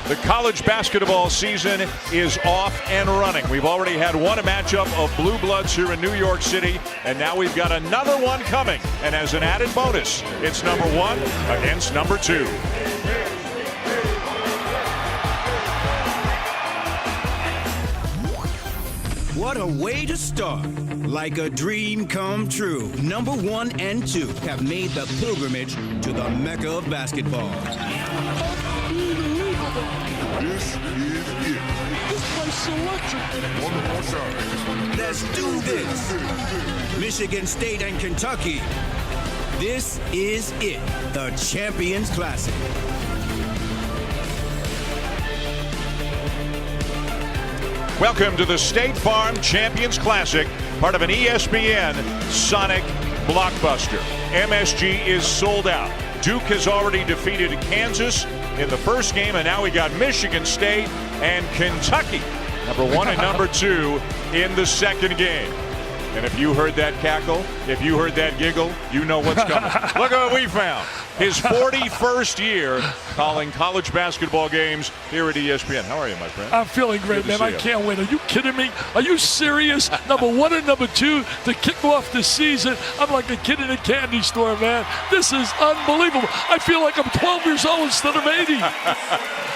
The college basketball season is off and running. We've already had one matchup of Blue Bloods here in New York City, and now we've got another one coming. And as an added bonus, it's number 1 against number 2. What a way to start. Like a dream come true. Number 1 and 2 have made the pilgrimage to the Mecca of basketball. This is it. This place is electric. One more time. Let's do this. Michigan State and Kentucky. This is it. The Champions Classic. Welcome to the State Farm Champions Classic, part of an ESPN Sonic blockbuster. MSG is sold out. Duke has already defeated Kansas in the first game, and now we got Michigan State and Kentucky, number 1 and number 2, in the second game. And if you heard that cackle, if you heard that giggle, you know what's coming. Look at what we found. His 41st year calling college basketball games here at ESPN. How are you, my friend? I'm feeling great, man. I can't wait. Are you kidding me? Are you serious? Number 1 and number 2 to kick off the season. I'm like a kid in a candy store, man. This is unbelievable. I feel like I'm 12 years old instead of 80.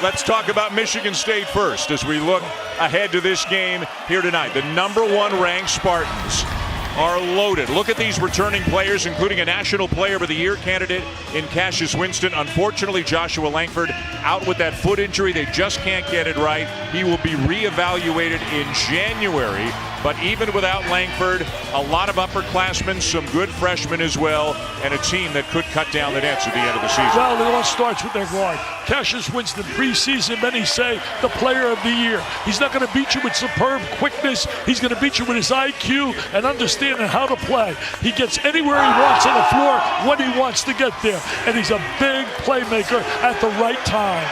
Let's talk about Michigan State first as we look ahead to this game here tonight. The number 1 ranked Spartans are loaded. Look at these returning players, including a National Player of the Year candidate in Cassius Winston. Unfortunately, Joshua Langford out with that foot injury. They just can't get it right. He will be reevaluated in January. But even without Langford, a lot of upperclassmen, some good freshmen as well, and a team that could cut down the nets at the end of the season. Well, it all starts with their guard. Cassius Winston, preseason, many say the player of the year. He's not going to beat you with superb quickness. He's going to beat you with his IQ and understanding how to play. He gets anywhere he wants on the floor when he wants to get there. And he's a big playmaker at the right time.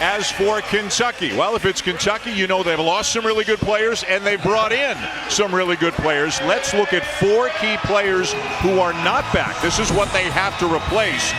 As for Kentucky, well, if it's Kentucky, you know they've lost some really good players and they've brought in some really good players. Let's look at 4 key players who are not back. This is what they have to replace.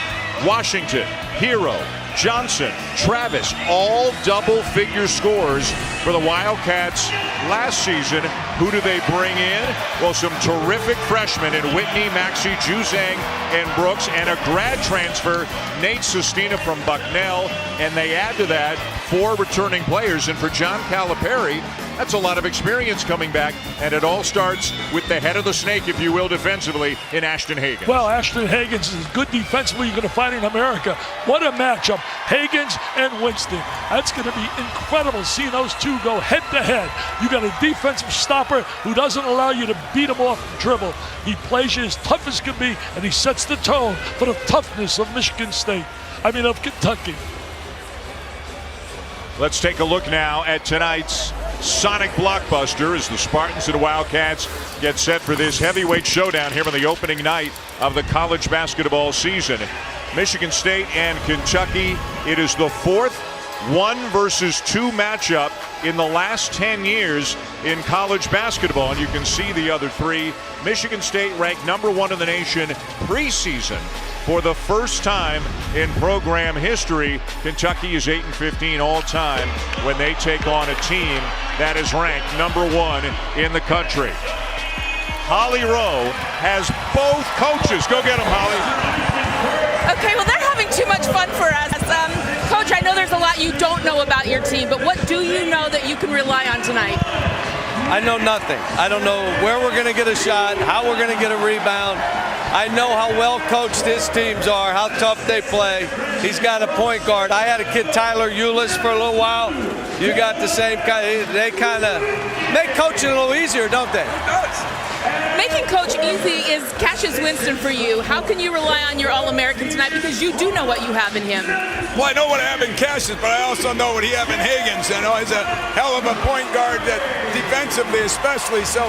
Washington, Hero, Johnson, Travis, all double-figure scores for the Wildcats last season. Who do they bring in? Well, some terrific freshmen in Whitney, Maxey, Juzang, and Brooks, and a grad transfer, Nate Sestina from Bucknell. And they add to that 4 returning players. And for John Calipari, that's a lot of experience coming back. And it all starts with the head of the snake, if you will, defensively in Ashton Hagans. Well, Ashton Hagans is as good defensively you're going to find in America. What a matchup. Hagans and Winston. That's going to be incredible seeing those two go head to head. You got a defensive stopper who doesn't allow you to beat him off the dribble. He plays you as tough as can be, and he sets the tone for the toughness of Michigan State. Of Kentucky. Let's take a look now at tonight's Sonic blockbuster as the Spartans and Wildcats get set for this heavyweight showdown here on the opening night of the college basketball season. Michigan State and Kentucky. It is the 4th 1 versus 2 matchup in the last 10 years in college basketball, and you can see the other 3. Michigan State ranked number 1 in the nation preseason for the first time in program history. Kentucky is 8-15 all time when they take on a team that is ranked number 1 in the country. Holly Rowe has both coaches. Go get them, Holly. Okay, well, they're having too much fun for us. Coach, I know there's a lot you don't know about your team, but what do you know that you can rely on tonight? I know nothing. I don't know where we're going to get a shot, how we're going to get a rebound. I know how well coached his teams are, how tough they play. He's got a point guard. I had a kid, Tyler Eulis, for a little while. You got the same kind. They kind of make coaching a little easier, don't they? Making coach easy is Cassius Winston for you. How can you rely on your All-American tonight, because you do know what you have in him? Well, I know what I have in Cassius, but I also know what he have in Hagans. You know, he's a hell of a point guard, that defensively especially. So,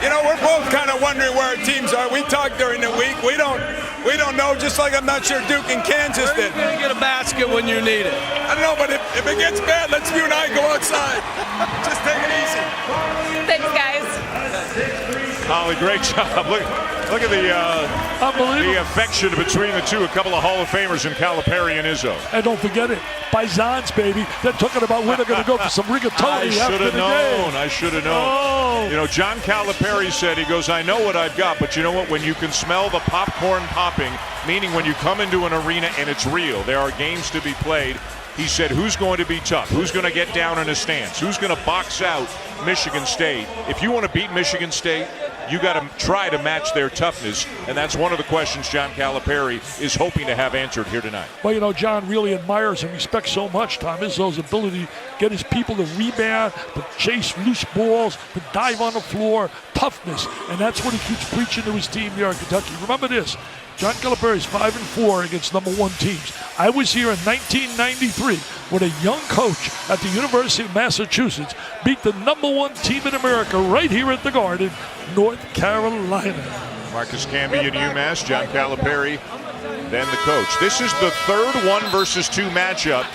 you know, we're both kind of wondering where our teams are. We talked during the week. We don't know, just like I'm not sure Duke and Kansas did. You're going to get a basket when you need it. I don't know, but if it gets bad, let's you and I go outside. Just take it easy. Thanks, guys. Holly, great job. Look at the affection between the two. A couple of Hall of Famers in Calipari and Izzo. And don't forget it, Paisans, baby. They're talking about when they're going to go for some rigatoni after the game. I should have known. Oh. You know, John Calipari said, he goes, I know what I've got, but you know what? When you can smell the popcorn popping, meaning when you come into an arena and it's real, there are games to be played. He said, who's going to be tough? Who's going to get down in a stance? Who's going to box out Michigan State? If you want to beat Michigan State, you got to try to match their toughness, and that's one of the questions John Calipari is hoping to have answered here tonight. Well, you know, John really admires and respects so much Tom Izzo's ability to get his people to rebound, to chase loose balls, to dive on the floor, toughness, and that's what he keeps preaching to his team here in Kentucky. Remember this, John Calipari is 5-4 against #1 teams. I was here in 1993 when a young coach at the University of Massachusetts beat the #1 team in America right here at the Garden, North Carolina. Marcus Camby in UMass, John Calipari, then the coach. This is the third 1-versus-2 matchup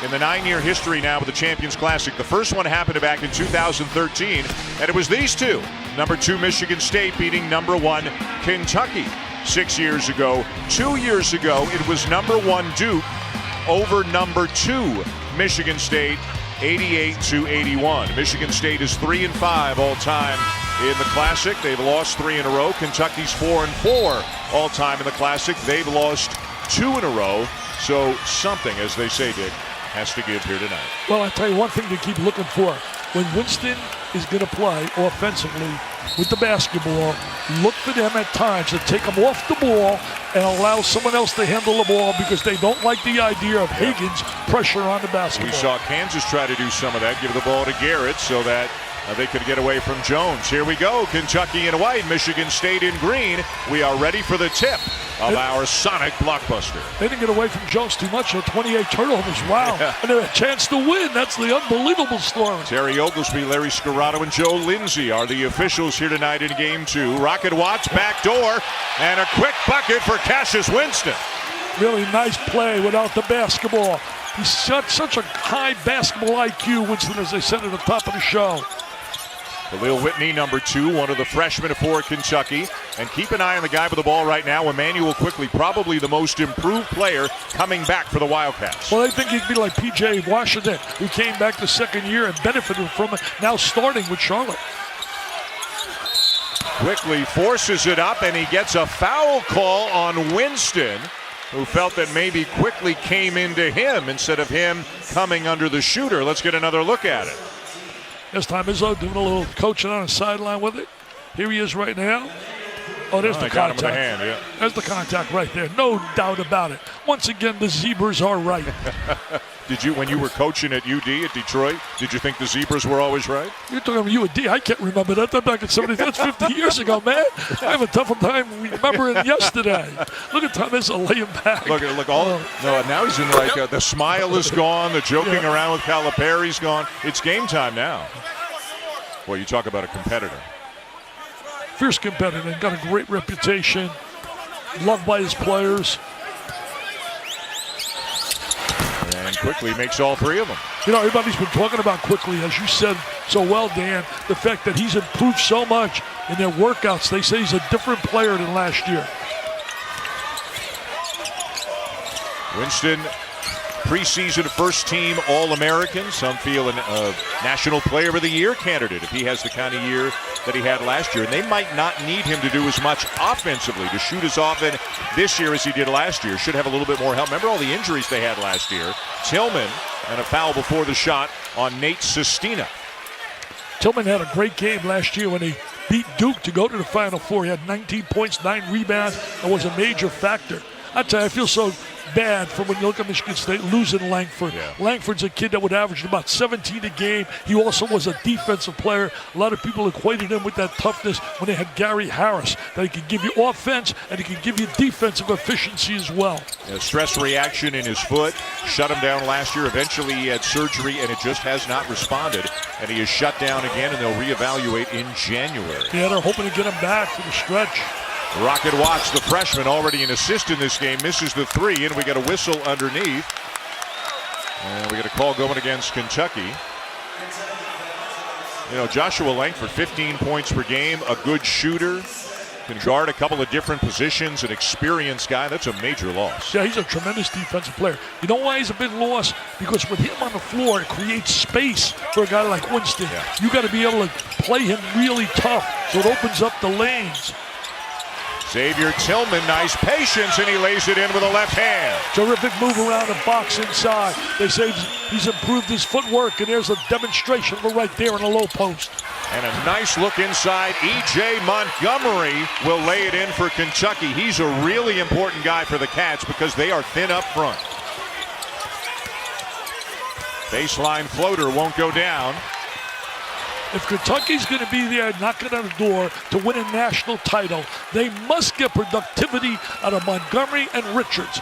in the 9-year history now of the Champions Classic. The first one happened back in 2013, and it was these two. #2 Michigan State beating #1 Kentucky 6 years ago. 2 years ago, it was #1 Duke over #2 Michigan State, 88-81. Michigan State is 3-5 all time in the Classic. They've lost 3 in a row. Kentucky's 4-4 all time in the Classic. They've lost 2 in a row. So something, as they say, Dick, has to give here tonight. Well, I'll tell you one thing to keep looking for. When Winston is going to play offensively with the basketball, look for them at times to take them off the ball and allow someone else to handle the ball because they don't like the idea of Hagans pressure on the basketball. We saw Kansas try to do some of that, give the ball to Garrett so that they could get away from Jones. Here we go, Kentucky in white, Michigan State in green. We are ready for the tip of our Sonic blockbuster. They didn't get away from Jones too much, 28 turnovers, wow. Yeah. And they had a chance to win, that's the unbelievable story. Terry Oglesby, Larry Scarrato, and Joe Lindsay are the officials here tonight in Game 2. Rocket Watts, back door, and a quick bucket for Cassius Winston. Really nice play without the basketball. He's got such a high basketball IQ, Winston, as they said at the top of the show. Khalil Whitney, #2, one of the freshmen for Kentucky. And keep an eye on the guy with the ball right now, Emmanuel Quickley, probably the most improved player coming back for the Wildcats. Well, I think he'd be like P.J. Washington, who came back the second year and benefited from it, now starting with Charlotte. Quickley forces it up, and he gets a foul call on Winston, who felt that maybe Quickley came into him instead of him coming under the shooter. Let's get another look at it. This time Izzo doing a little coaching on the sideline with it. Here he is right now. Oh, there's the contact. Got him in the hand, yeah. There's the contact right there. No doubt about it. Once again, the Zebras are right. Did you, when you were coaching at UD at Detroit, did you think the Zebras were always right? You're talking about UD. I can't remember that. That's back in 70. That's 50 years ago, man. I have a tough time remembering yesterday. Look at Tom Izzo laying back. Look, no, now he's in like the smile is gone. The joking around with Calipari's gone. It's game time now. Boy, you talk about a competitor. Fierce competitor. Got a great reputation. Loved by his players. And Quickley makes all 3 of them. You know, everybody's been talking about Quickley, as you said so well, Dan, the fact that he's improved so much in their workouts. They say he's a different player than last year. Winston, preseason first-team All-American. Some feel a National Player of the Year candidate if he has the kind of year that he had last year. And they might not need him to do as much offensively, to shoot as often this year as he did last year. Should have a little bit more help. Remember all the injuries they had last year. Tillman and a foul before the shot on Nate Sestina. Tillman had a great game last year when he beat Duke to go to the Final Four. He had 19 points, 9 rebounds, and was a major factor. I tell you, I feel so bad for when you look at Michigan State losing Langford. Yeah. Langford's a kid that would average about 17 a game. He also was a defensive player. A lot of people equated him with that toughness when they had Gary Harris, that he could give you offense and he could give you defensive efficiency as well. A stress reaction in his foot shut him down last year. Eventually he had surgery and it just has not responded. And he is shut down again, and they'll reevaluate in January. Yeah, they're hoping to get him back for the stretch. Rocket Watts, the freshman, already an assist in this game, misses the 3, and we got a whistle underneath. And we got a call going against Kentucky. You know, Joshua Langford, 15 points per game, a good shooter, can guard a couple of different positions, an experienced guy. That's a major loss. Yeah, he's a tremendous defensive player. You know why he's a big loss? Because with him on the floor, it creates space for a guy like Winston. Yeah. You got to be able to play him really tough, so it opens up the lanes. Xavier Tillman, nice patience, and he lays it in with a left hand. Terrific move around the box inside. They say he's improved his footwork, and there's a demonstration of it right there in the low post. And a nice look inside. E.J. Montgomery will lay it in for Kentucky. He's a really important guy for the Cats because they are thin up front. Baseline floater won't go down. If Kentucky's going to be there knocking on the door to win a national title, they must get productivity out of Montgomery and Richards.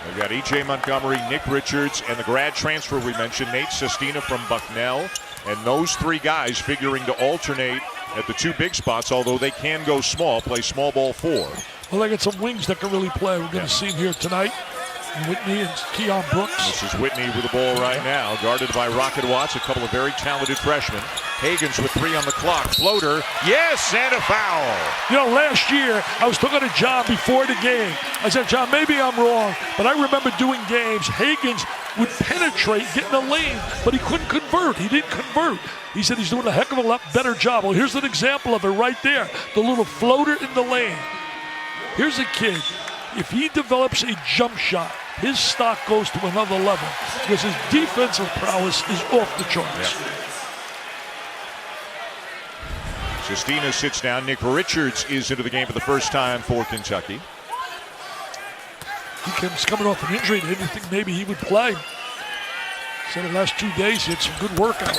We've got E.J. Montgomery, Nick Richards, and the grad transfer we mentioned, Nate Sestina from Bucknell. And those three guys figuring to alternate at the two big spots, although they can go small, play small ball 4. Well, they got some wings that can really play. We're going to see him here tonight. Whitney and Keon Brooks. This is Whitney with the ball right now, guarded by Rocket Watts, a couple of very talented freshmen. Hagans with 3 on the clock. Floater, yes, and a foul. You know, last year, I was talking to John before the game. I said, John, maybe I'm wrong, but I remember doing games. Hagans would penetrate, get in the lane, but he couldn't convert. He didn't convert. He said he's doing a heck of a lot better job. Well, here's an example of it right there. The little floater in the lane. Here's a kid. If he develops a jump shot, his stock goes to another level because his defensive prowess is off the charts. Yeah. Sestina sits down. Nick Richards is into the game for the first time for Kentucky. He's coming off an injury. They didn't think maybe he would play. So the last 2 days, he had some good workouts.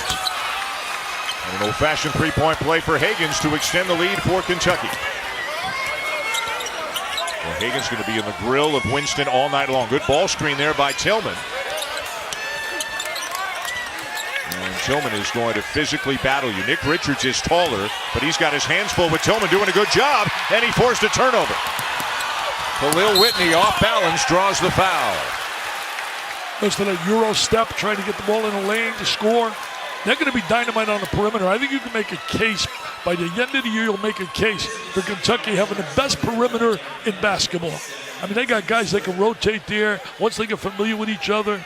And an old-fashioned three-point play for Hagans to extend the lead for Kentucky. Well, Hagans going to be in the grill of Winston all night long. Good ball screen there by Tillman. And Tillman is going to physically battle you. Nick Richards is taller, but he's got his hands full with Tillman doing a good job, and he forced a turnover. Khalil Whitney off balance draws the foul. Goes to that Euro step, trying to get the ball in the lane to score. They're going to be dynamite on the perimeter. I think you can make a case. By the end of the year, you'll make a case for Kentucky having the best perimeter in basketball. I mean, they got guys that can rotate there once they get familiar with each other.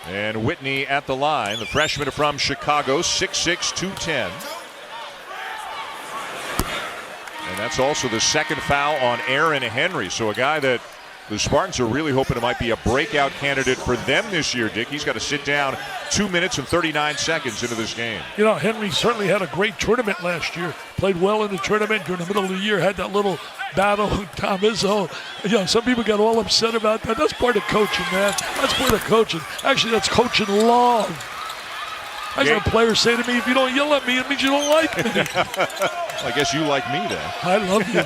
And Whitney at the line, the freshman from Chicago, 6'6", 210. And that's also the second foul on Aaron Henry. So a guy that the Spartans are really hoping it might be a breakout candidate for them this year, Dick. He's got to sit down 2 minutes and 39 seconds into this game. You know, Henry certainly had a great tournament last year. Played well in the tournament during the middle of the year. Had that little battle with Tom Izzo. You know, some people got all upset about that. That's part of coaching, man. That's part of coaching. Actually, that's coaching love. I had players say to me, if you don't yell at me, it means you don't like me. I guess you like me then. I love you.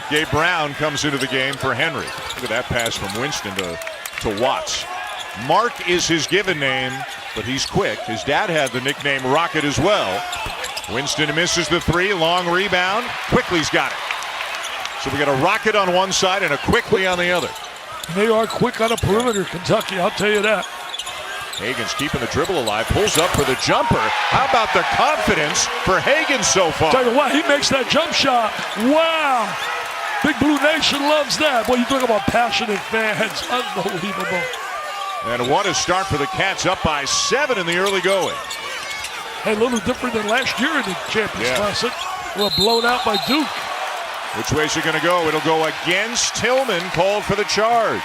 Gabe Brown comes into the game for Henry. Look at that pass from Winston to Watts. Mark is his given name, but he's quick. His dad had the nickname Rocket as well. Winston misses the 3, long rebound. Quickley's got it. So we got a Rocket on one side and a Quickley on the other. They are quick on the perimeter, Kentucky, I'll tell you that. Hagans keeping the dribble alive, pulls up for the jumper. How about the confidence for Hagans so far? Tell you what, he makes that jump shot. Wow. Big Blue Nation loves that. Boy, you talk about passionate fans. Unbelievable. And what a start for the Cats, up by 7 in the early going. Hey, a little different than last year in the Champions Classic. We're blown out by Duke. Which way is it going to go? It'll go against Tillman, called for the charge.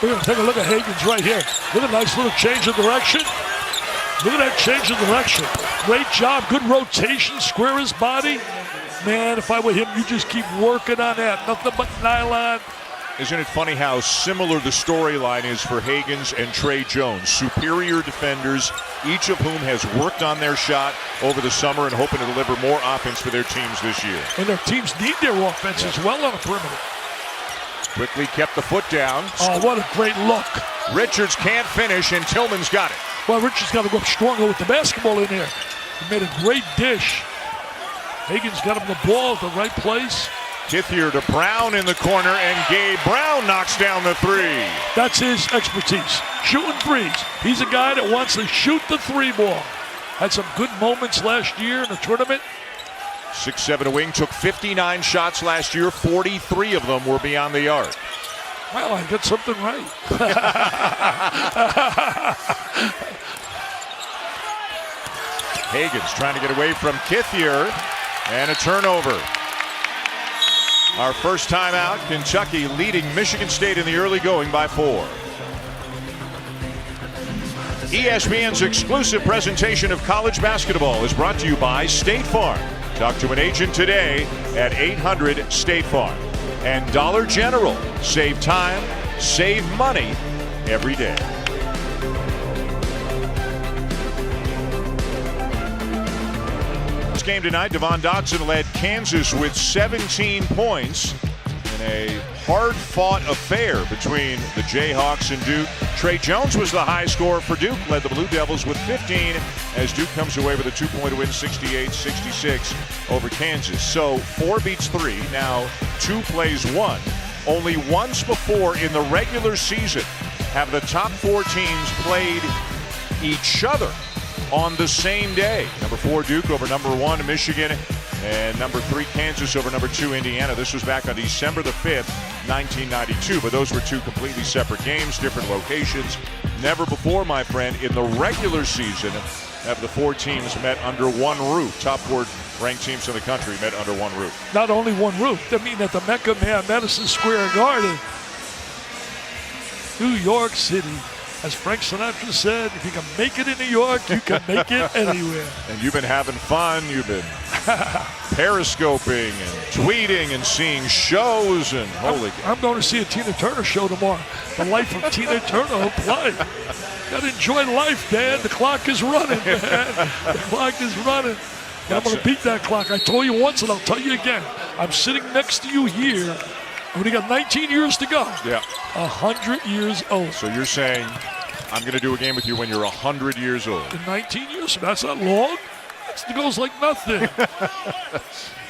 We're going to take a look at Hagans right here. Look at a nice little change of direction. Look at that change of direction. Great job. Good rotation. Square his body. Man, if I were him, you just keep working on that. Nothing but nylon. Isn't it funny how similar the storyline is for Hagans and Trey Jones? Superior defenders, each of whom has worked on their shot over the summer and hoping to deliver more offense for their teams this year. And their teams need their offense as well on the perimeter. Quickly kept the foot down. Oh, what a great look. Richards can't finish, and Tillman's got it. Well, Richards got to go up stronger with the basketball in there. He made a great dish. Hagans got him the ball at the right place. Kithier to Brown in the corner, and Gabe Brown knocks down the three. That's his expertise, shooting threes. He's a guy that wants to shoot the three ball. Had some good moments last year in the tournament. 6'7" wing, took 59 shots last year. 43 of them were beyond the arc. Well, I got something right. Hagans trying to get away from Kithier, and a turnover. Our first time out, Kentucky leading Michigan State in the early going by 4. ESPN's exclusive presentation of college basketball is brought to you by State Farm. Talk to an agent today at 800 State Farm. And Dollar General. Save time, save money every day. This game tonight, Devon Dotson led Kansas with 17 points in a hard-fought affair between the Jayhawks and Duke. Trey Jones was the high scorer for Duke, led the Blue Devils with 15 as Duke comes away with a 2-point win, 68-66 over Kansas. So 4 beats 3, now 2 plays 1. Only once before in the regular season have the top 4 teams played each other on the same day. Number 4 Duke over number 1 Michigan, and number 3 Kansas over number 2 Indiana. This was back on December the 5th, 1992, but those were 2 completely separate games, different locations. Never before, my friend, in the regular season have the 4 teams met under one roof. Top 4 ranked teams in the country met under one roof. Not only one roof, I mean at the Mecca Madison Square Garden, New York City. As Frank Sinatra said, if you can make it in New York, you can make it anywhere. And you've been having fun. You've been periscoping and tweeting and seeing shows. And holy I'm going to see a Tina Turner show tomorrow. The life of Tina Turner play. Got to enjoy life, man. The clock is running, man. The clock is running. I'm going to beat that clock. I told you once, and I'll tell you again. I'm sitting next to you here. I've only got 19 years to go. Yeah. 100 years old. So you're saying I'm going to do a game with you when you're 100 years old. In 19 years, that's not long. It goes like nothing.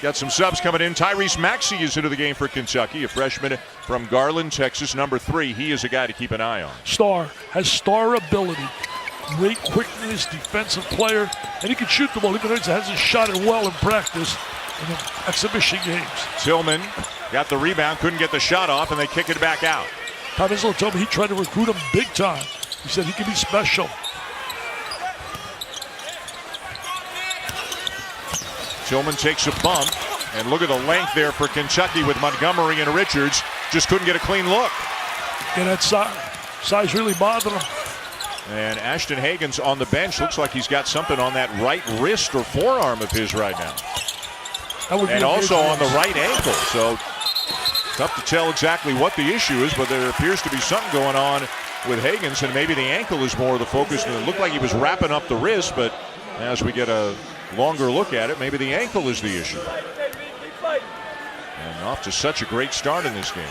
Got some subs coming in. Tyrese Maxey is into the game for Kentucky, a freshman from Garland, Texas, number 3. He is a guy to keep an eye on. Has star ability. Great quickness, defensive player, and he can shoot the ball. Even though he hasn't shot it well in practice in the exhibition games. Tillman got the rebound, couldn't get the shot off, and they kick it back out. Tom Izzo told me he tried to recruit him big time. He said he could be special. Tillman takes a bump, and look at the length there for Kentucky with Montgomery and Richards. Just couldn't get a clean look. Yeah, that size really bothered him. And Ashton Hagans on the bench. Looks like he's got something on that right wrist or forearm of his right now. And also on the right ankle. So tough to tell exactly what the issue is, but there appears to be something going on with Hagans, and maybe the ankle is more of the focus. And it looked like he was wrapping up the wrist, but as we get a longer look at it, maybe the ankle is the issue. And off to such a great start in this game.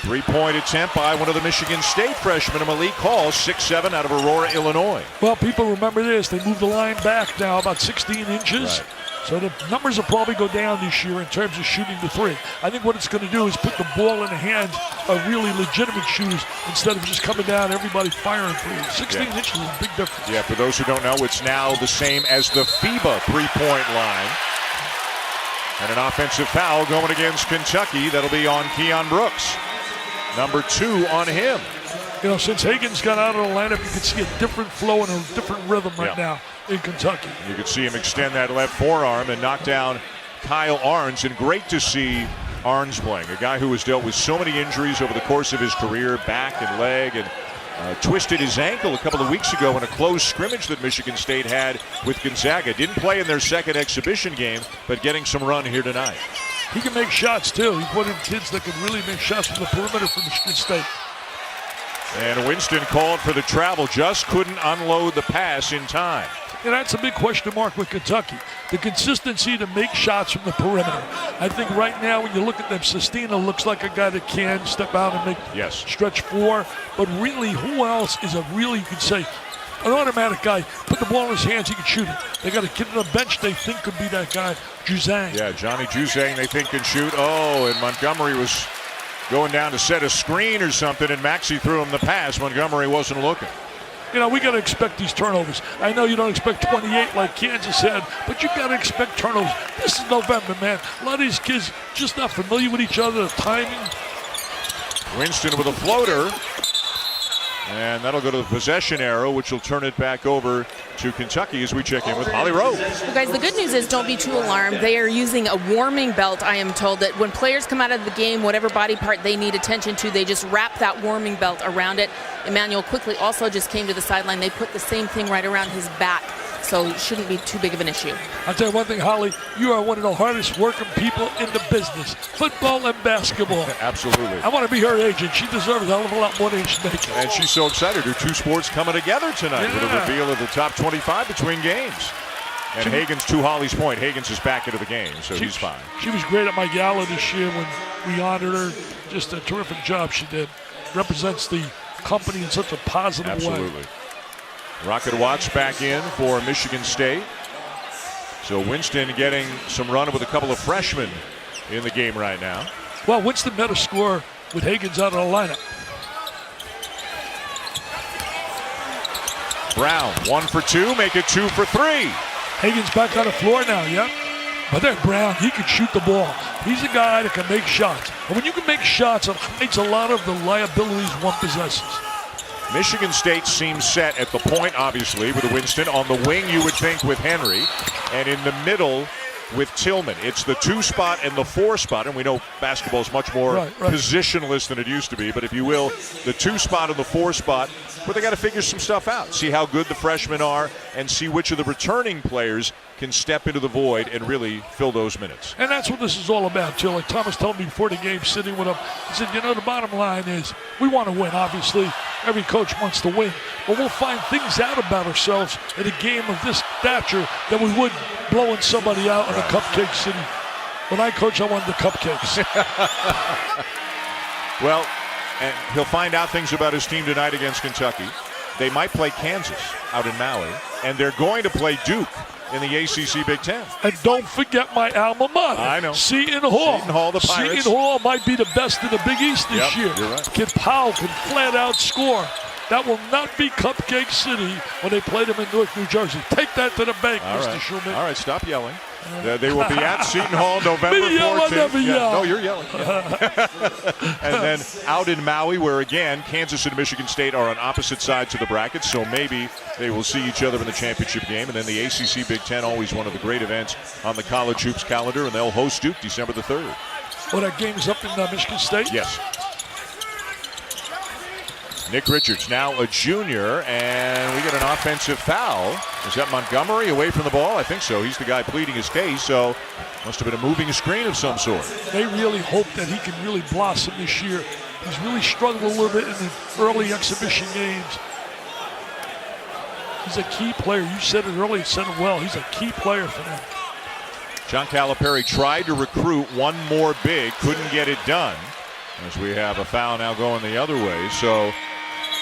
Three-point attempt by one of the Michigan State freshmen, Malik Hall, 6'7", out of Aurora, Illinois. Well, people remember this. They moved the line back now about 16 inches. Right. So the numbers will probably go down this year in terms of shooting the three. I think what it's going to do is put the ball in the hands of really legitimate shooters instead of just coming down, everybody firing threes. 16 inches is a big difference. Yeah, for those who don't know, it's now the same as the FIBA three-point line. And an offensive foul going against Kentucky. That'll be on Keon Brooks. Number 2 on him. You know, since Hagans got out of the lineup, you can see a different flow and a different rhythm right now in Kentucky. You can see him extend that left forearm and knock down Kyle Arns. And great to see Arns playing, a guy who has dealt with so many injuries over the course of his career, back and leg, and twisted his ankle a couple of weeks ago in a close scrimmage that Michigan State had with Gonzaga. Didn't play in their second exhibition game, but getting some run here tonight. He can make shots, too. He put in kids that can really make shots from the perimeter for Michigan State. And Winston called for the travel, just couldn't unload the pass in time. And that's a big question mark with Kentucky. The consistency to make shots from the perimeter. I think right now when you look at them, Sestina looks like a guy that can step out and make stretch four. But really, who else is a really, you could say, an automatic guy? Put the ball in his hands, he can shoot it. They got a kid on the bench they think could be that guy, Juzang. Yeah, Johnny Juzang they think can shoot. Oh, and Montgomery was going down to set a screen or something, and Maxey threw him the pass. Montgomery wasn't looking. You know, we got to expect these turnovers. I know you don't expect 28 like Kansas had, but you got to expect turnovers. This is November, man. A lot of these kids just not familiar with each other, the timing. Winston with a floater. And that'll go to the possession arrow, which will turn it back over to Kentucky as we check in with Holly Rowe. Well, guys, the good news is don't be too alarmed. They are using a warming belt, I am told, that when players come out of the game, whatever body part they need attention to, they just wrap that warming belt around it. Emmanuel Quickley also just came to the sideline. They put the same thing right around his back, so it shouldn't be too big of an issue. I'll tell you one thing, Holly, you are one of the hardest working people in the business, football and basketball. Absolutely. I want to be her agent. She deserves a hell of a lot more than she's making. And she's so excited. Her two sports coming together tonight with a reveal of the top 25 between games. And Hagans, to Holly's point, Hagans is back into the game, so he's fine. She was great at my gala this year when we honored her. Just a terrific job she did. Represents the company in such a positive way. Absolutely. Rocket Watts back in for Michigan State. So Winston getting some run with a couple of freshmen in the game right now. Well, Winston met a score with Hagans out of the lineup. Brown, 1 for 2, make it 2 for 3. Hagans back on the floor now, yeah. But then Brown, he can shoot the ball. He's a guy that can make shots. And when you can make shots, it hides a lot of the liabilities one possesses. Michigan State seems set at the point, obviously, with Winston. On the wing, you would think, with Henry. And in the middle with Tillman. It's the 2 spot and the 4 spot. And we know basketball is much more positionless than it used to be. But if you will, the 2 spot and the 4 spot, where they got to figure some stuff out. See how good the freshmen are and see which of the returning players can step into the void and really fill those minutes. And that's what this is all about, too. Like Thomas told me before the game, sitting with him, he said, you know, the bottom line is we want to win, obviously. Every coach wants to win. But we'll find things out about ourselves in a game of this stature that we would blowing somebody out in a Cupcake City. When I coach, I wanted the cupcakes. Well, and he'll find out things about his team tonight against Kentucky. They might play Kansas out in Maui, and they're going to play Duke in the ACC Big Ten. And don't forget my alma mater. I know. Seton Hall. Seton Hall, the Pirates. Seton Hall might be the best in the Big East this year. You're right. Kid Powell can flat out score. That will not be Cupcake City when they play them in Newark, New Jersey. Take that to the bank, Mr. Schulman. All right, stop yelling. They will be at Seton Hall November 14th. Never yell. No, you're yelling. And then out in Maui, where again, Kansas and Michigan State are on opposite sides of the bracket, so maybe they will see each other in the championship game. And then the ACC Big Ten, always one of the great events on the college hoops calendar, and they'll host Duke December the 3rd. Well, that game is up in Michigan State? Yes. Nick Richards, now a junior, and we get an offensive foul. Is that Montgomery away from the ball? I think so. He's the guy pleading his case, so must have been a moving screen of some sort. They really hope that he can really blossom this year. He's really struggled a little bit in the early exhibition games. He's a key player. You said it earlier, said it well. He's a key player for them. John Calipari tried to recruit one more big, couldn't get it done, as we have a foul now going the other way. So,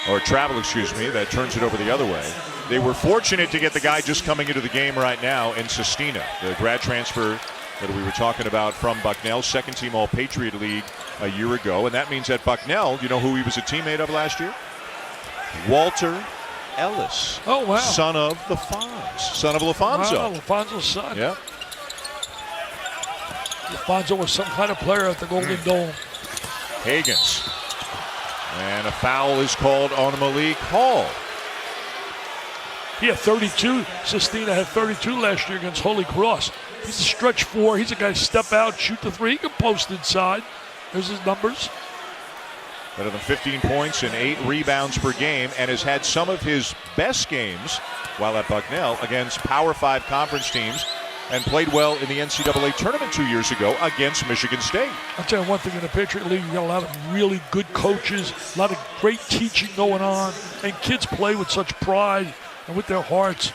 or travel, excuse me, that turns it over the other way. They were fortunate to get the guy just coming into the game right now in Sestina, the grad transfer that we were talking about from Bucknell, second team All-Patriot League a year ago. And that means at Bucknell, you know who he was a teammate of last year? Walter Ellis. Oh, wow. Son of the Fonz. Son of LaFonso. Wow, LaFonso's son. Yeah. LaFonso was some kind of player at the Golden Dome. Hagans. And a foul is called on Malik Hall. He had 32. Sestina had 32 last year against Holy Cross. He's a stretch 4. He's a guy step out, shoot the 3. He can post inside. There's his numbers. Better than 15 points and 8 rebounds per game, and has had some of his best games while at Bucknell against Power 5 conference teams, and played well in the NCAA tournament 2 years ago against Michigan State. I'll tell you one thing, in the Patriot League, you got a lot of really good coaches, a lot of great teaching going on, and kids play with such pride and with their hearts.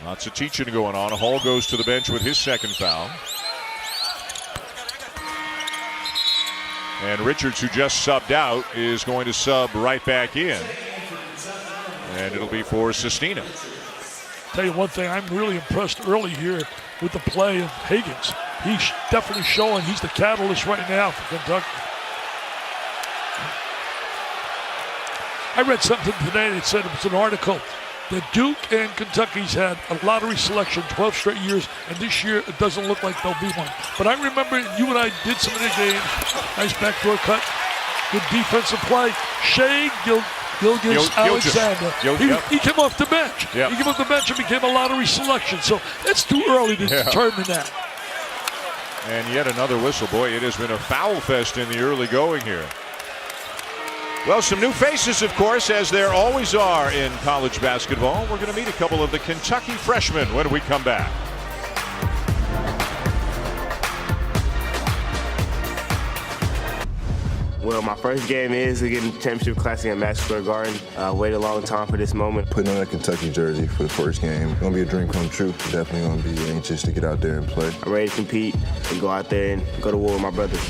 Lots of teaching going on. Hall goes to the bench with his second foul. And Richards, who just subbed out, is going to sub right back in. And it'll be for Sestina. Tell you one thing, I'm really impressed early here with the play of Hagans. He's definitely showing he's the catalyst right now for Kentucky. I read something today that said it was an article that Duke and Kentucky's had a lottery selection 12 straight years, and this year it doesn't look like there'll be one. But I remember you and I did some of the games. Nice backdoor cut, good defensive play. Shea Gilgeous Alexander. He came off the bench. Yep. He came off the bench and became a lottery selection. So it's too early to determine that. And yet another whistle. Boy, it has been a foul fest in the early going here. Well, some new faces, of course, as there always are in college basketball. We're going to meet a couple of the Kentucky freshmen when we come back. Well, my first game is getting championship classic at Madison Square Garden. Waited a long time for this moment. Putting on a Kentucky jersey for the first game. It's going to be a dream come true. Definitely going to be anxious to get out there and play. I'm ready to compete and go out there and go to war with my brothers.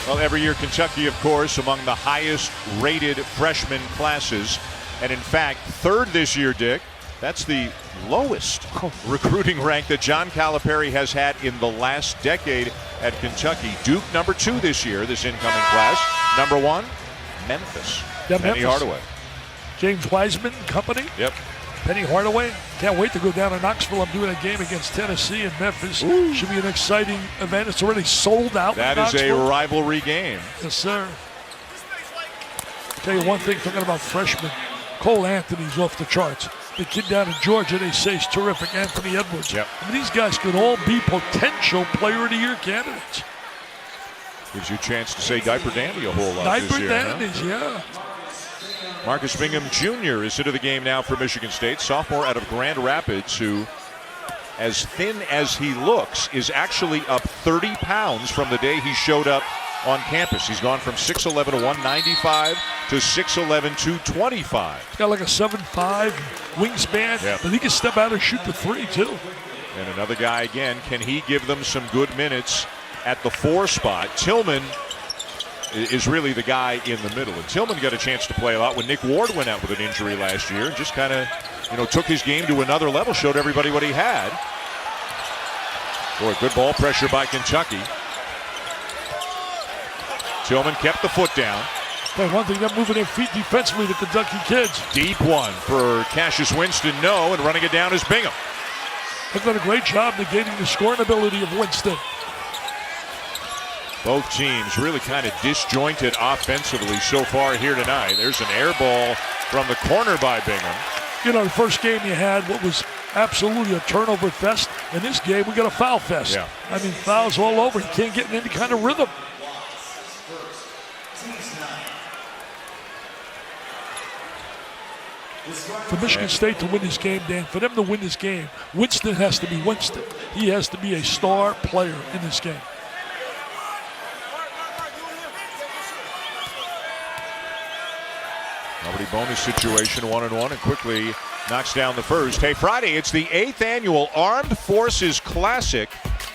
Well, every year Kentucky, of course, among the highest rated freshman classes. And in fact, third this year, Dick. That's the lowest recruiting rank that John Calipari has had in the last decade at Kentucky. Duke number 2 this year, this incoming class. Number 1, Memphis. Penny Hardaway. James Wiseman company. Yep. Penny Hardaway. Can't wait to go down to Knoxville. I'm doing a game against Tennessee and Memphis. Ooh. Should be an exciting event. It's already sold out. That is a rivalry game. Yes, sir. Tell you one thing, talking about freshmen, Cole Anthony's off the charts. The kid down in Georgia, they say, is terrific. Anthony Edwards. Yep. I mean, these guys could all be potential Player of the Year candidates. Gives you a chance to say Diaper Dandy a whole lot this year. Diaper Dandies, yeah. Marcus Bingham Jr. is into the game now for Michigan State. Sophomore out of Grand Rapids, who, as thin as he looks, is actually up 30 pounds from the day he showed up on campus. He's gone from 6'11 to 195 to 6'11 to 25. He's got like a 7'5" wingspan, but he can step out and shoot the 3 too. And another guy again, can he give them some good minutes at the 4 spot? Tillman is really the guy in the middle. And Tillman got a chance to play a lot when Nick Ward went out with an injury last year and just kind of, took his game to another level, showed everybody what he had. Boy, good ball pressure by Kentucky. Tillman kept the foot down. But one thing, they're moving their feet defensively, the Kentucky kids. Deep one for Cassius Winston, no, and running it down is Bingham. They've done a great job negating the scoring ability of Winston. Both teams really kind of disjointed offensively so far here tonight. There's an air ball from the corner by Bingham. The first game you had what was absolutely a turnover fest. In this game, we got a foul fest. Yeah. I mean, fouls all over. You can't get in any kind of rhythm. For Michigan State to win this game, Dan, for them to win this game, Winston has to be Winston. He has to be a star player in this game. Nobody bonus situation, 1-1, and Quickley knocks down the first. Hey, Friday, it's the 8th annual Armed Forces Classic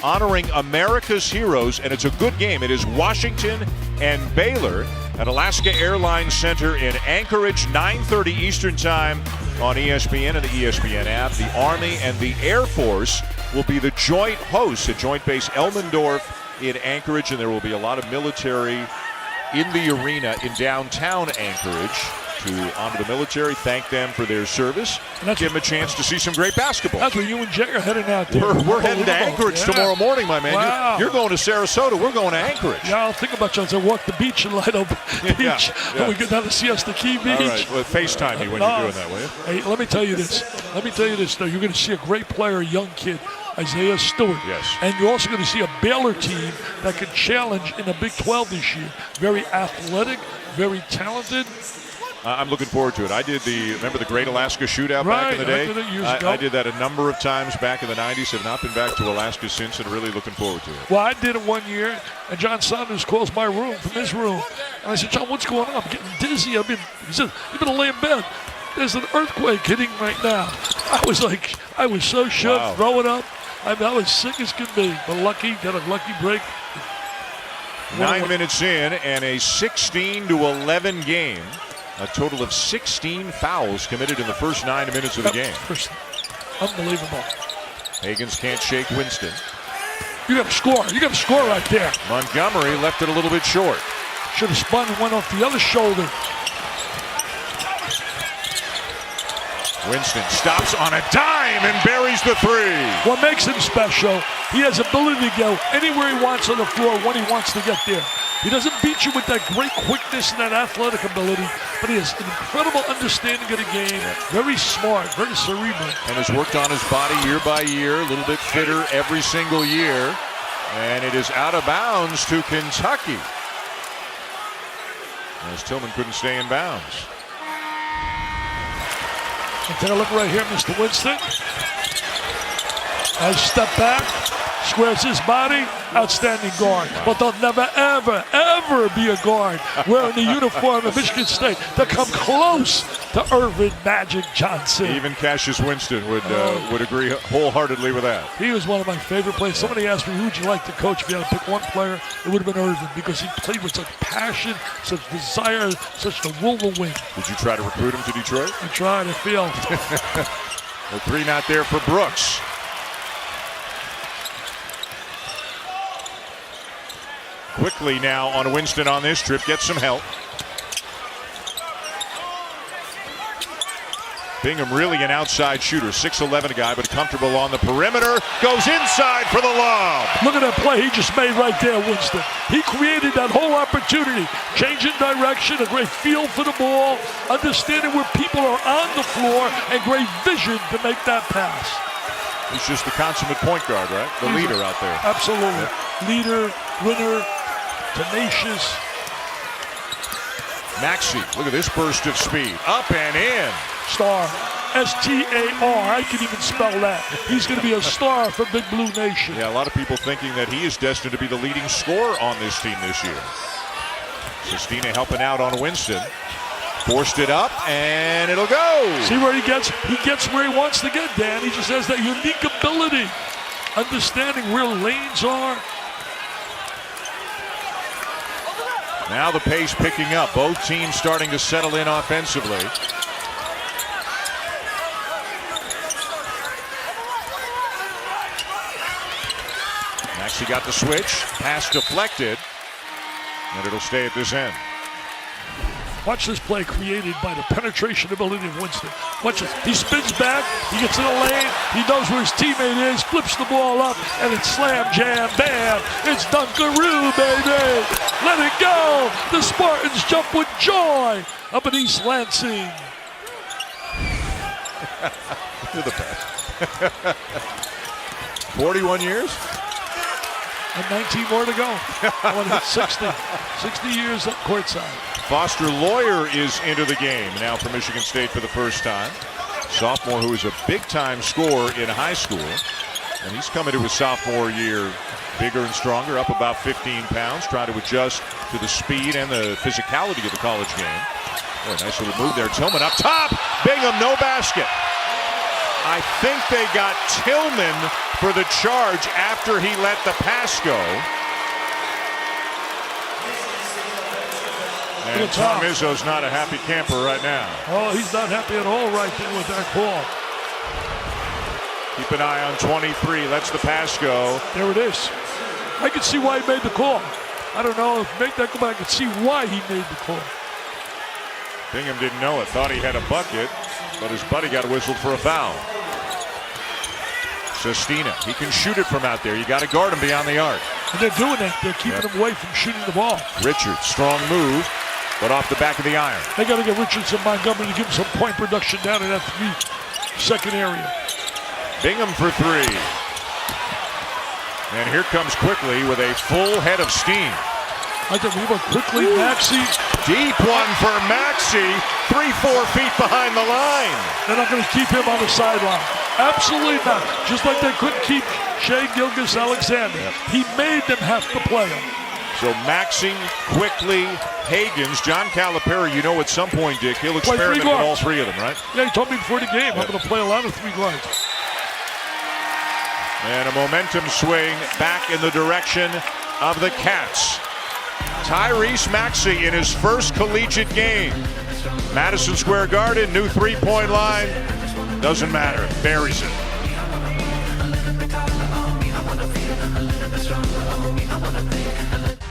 honoring America's heroes, and it's a good game. It is Washington and Baylor at Alaska Airlines Center in Anchorage, 9:30 Eastern Time on ESPN and the ESPN app. The Army and the Air Force will be the joint hosts at Joint Base Elmendorf in Anchorage, and there will be a lot of military in the arena in downtown Anchorage to honor the military, thank them for their service, and give them a chance to see some great basketball. That's where you and Jay are heading out there. We're heading to Anchorage tomorrow morning, my man. Wow. You're going to Sarasota. We're going to Anchorage. Yeah, I'll think about you as I walk the beach and light up the beach. When we get down to Siesta Key Beach. All right, well, FaceTime me when you're doing that, will you? Hey, let me tell you this, though. You're going to see a great player, a young kid, Isaiah Stewart. Yes. And you're also going to see a Baylor team that can challenge in the Big 12 this year. Very athletic, very talented. I'm looking forward to it. Remember the Great Alaska Shootout back in the day? I did that a number of times back in the 90s. Have not been back to Alaska since, and really looking forward to it. Well, I did it one year, and John Saunders calls my room from his room. And I said, John, what's going on? I'm getting dizzy. He said, you better lay in bed. there's an earthquake hitting right now. I was so shook, throwing up. I was sick as could be, but got a lucky break. 9 minutes in and a 16-11 game. A total of 16 fouls committed in the first 9 minutes of the game. Unbelievable. Hagans can't shake Winston. You got to score. You got to score right there. Montgomery left it a little bit short. Should have spun and went off the other shoulder. Winston stops on a dime and buries the three. What makes him special, he has ability to go anywhere he wants on the floor when he wants to get there. He doesn't beat you with that great quickness and that athletic ability, but he has an incredible understanding of the game. Very smart, very cerebral. And has worked on his body year by year, a little bit fitter every single year. And it is out of bounds to Kentucky, as Tillman couldn't stay in bounds. And take a look right here, Mr. Winston. Nice step back, squares his body, outstanding guard. But there'll never, ever, ever be a guard wearing the uniform of Michigan State to come close to Irvin Magic Johnson. Even Cassius Winston would agree wholeheartedly with that. He was one of my favorite players. Somebody asked me, who would you like to coach if you had to pick one player? It would have been Irvin, because he played with such passion, such desire, such the will to win. Did you try to recruit him to Detroit? I tried, I failed. The three not there for Brooks. Quickley now on Winston on this trip, gets some help. Bingham really an outside shooter, 6'11" guy, but comfortable on the perimeter. Goes inside for the lob. Look at that play he just made right there, Winston. He created that whole opportunity. Changing direction, a great feel for the ball, understanding where people are on the floor, and great vision to make that pass. He's just the consummate point guard, right? The leader out there. Absolutely. Yeah. Leader, winner, tenacious. Maxey, look at this burst of speed. Up and in. Star. S-T-A-R. I can even spell that. He's going to be a star for Big Blue Nation. Yeah, a lot of people thinking that he is destined to be the leading scorer on this team this year. Sestina helping out on Winston. Forced it up, and it'll go. See where he gets? He gets where he wants to get, Dan. He just has that unique ability. Understanding where lanes are. Now the pace picking up. Both teams starting to settle in offensively. Maxey got the switch. Pass deflected. And it'll stay at this end. Watch this play created by the penetration ability of Winston. Watch this. He spins back. He gets in the lane. He knows where his teammate is. Flips the ball up. And it's slam, jam, bam. It's Dunkaroo, baby. Let it go. The Spartans jump with joy up in East Lansing. You're the best. 41 years? And 19 more to go. I want to hit 60. 60 years up courtside. Foster Lawyer is into the game now for Michigan State for the first time. Sophomore who is a big-time scorer in high school. And he's coming to his sophomore year bigger and stronger, up about 15 pounds, trying to adjust to the speed and the physicality of the college game. Oh, nice little move there. Tillman up top. Bingham, no basket. I think they got Tillman for the charge after he let the pass go. And Tom Izzo's not a happy camper right now. Oh, he's not happy at all right there with that call. Keep an eye on 23. Lets the pass go. There it is. I can see why he made the call. I don't know if make that go back. I can see why he made the call. Bingham didn't know it. Thought he had a bucket, but his buddy got whistled for a foul. Sestina, he can shoot it from out there. You got to guard him beyond the arc. And they're doing that. They're keeping him away from shooting the ball. Richards, strong move, but off the back of the iron. They got to get Richards and Montgomery to give him some point production down in that second area. Bingham for three. And here comes Quickley with a full head of steam. I think we went Quickley, Maxey. Deep one for Maxey. 3-4 feet behind the line. They're not going to keep him on the sideline. Absolutely not. Just like they couldn't keep Shai Gilgeous-Alexander. He made them have to play him. So Maxey, Quickley, Hagans, John Calipari, you know at some point, Dick, he'll experiment with all three of them, right? Yeah, he told me before the game, I'm going to play a lot of 3 guards. And a momentum swing back in the direction of the Cats. Tyrese Maxey in his first collegiate game. Madison Square Garden, new 3-point line. Doesn't matter, buries it.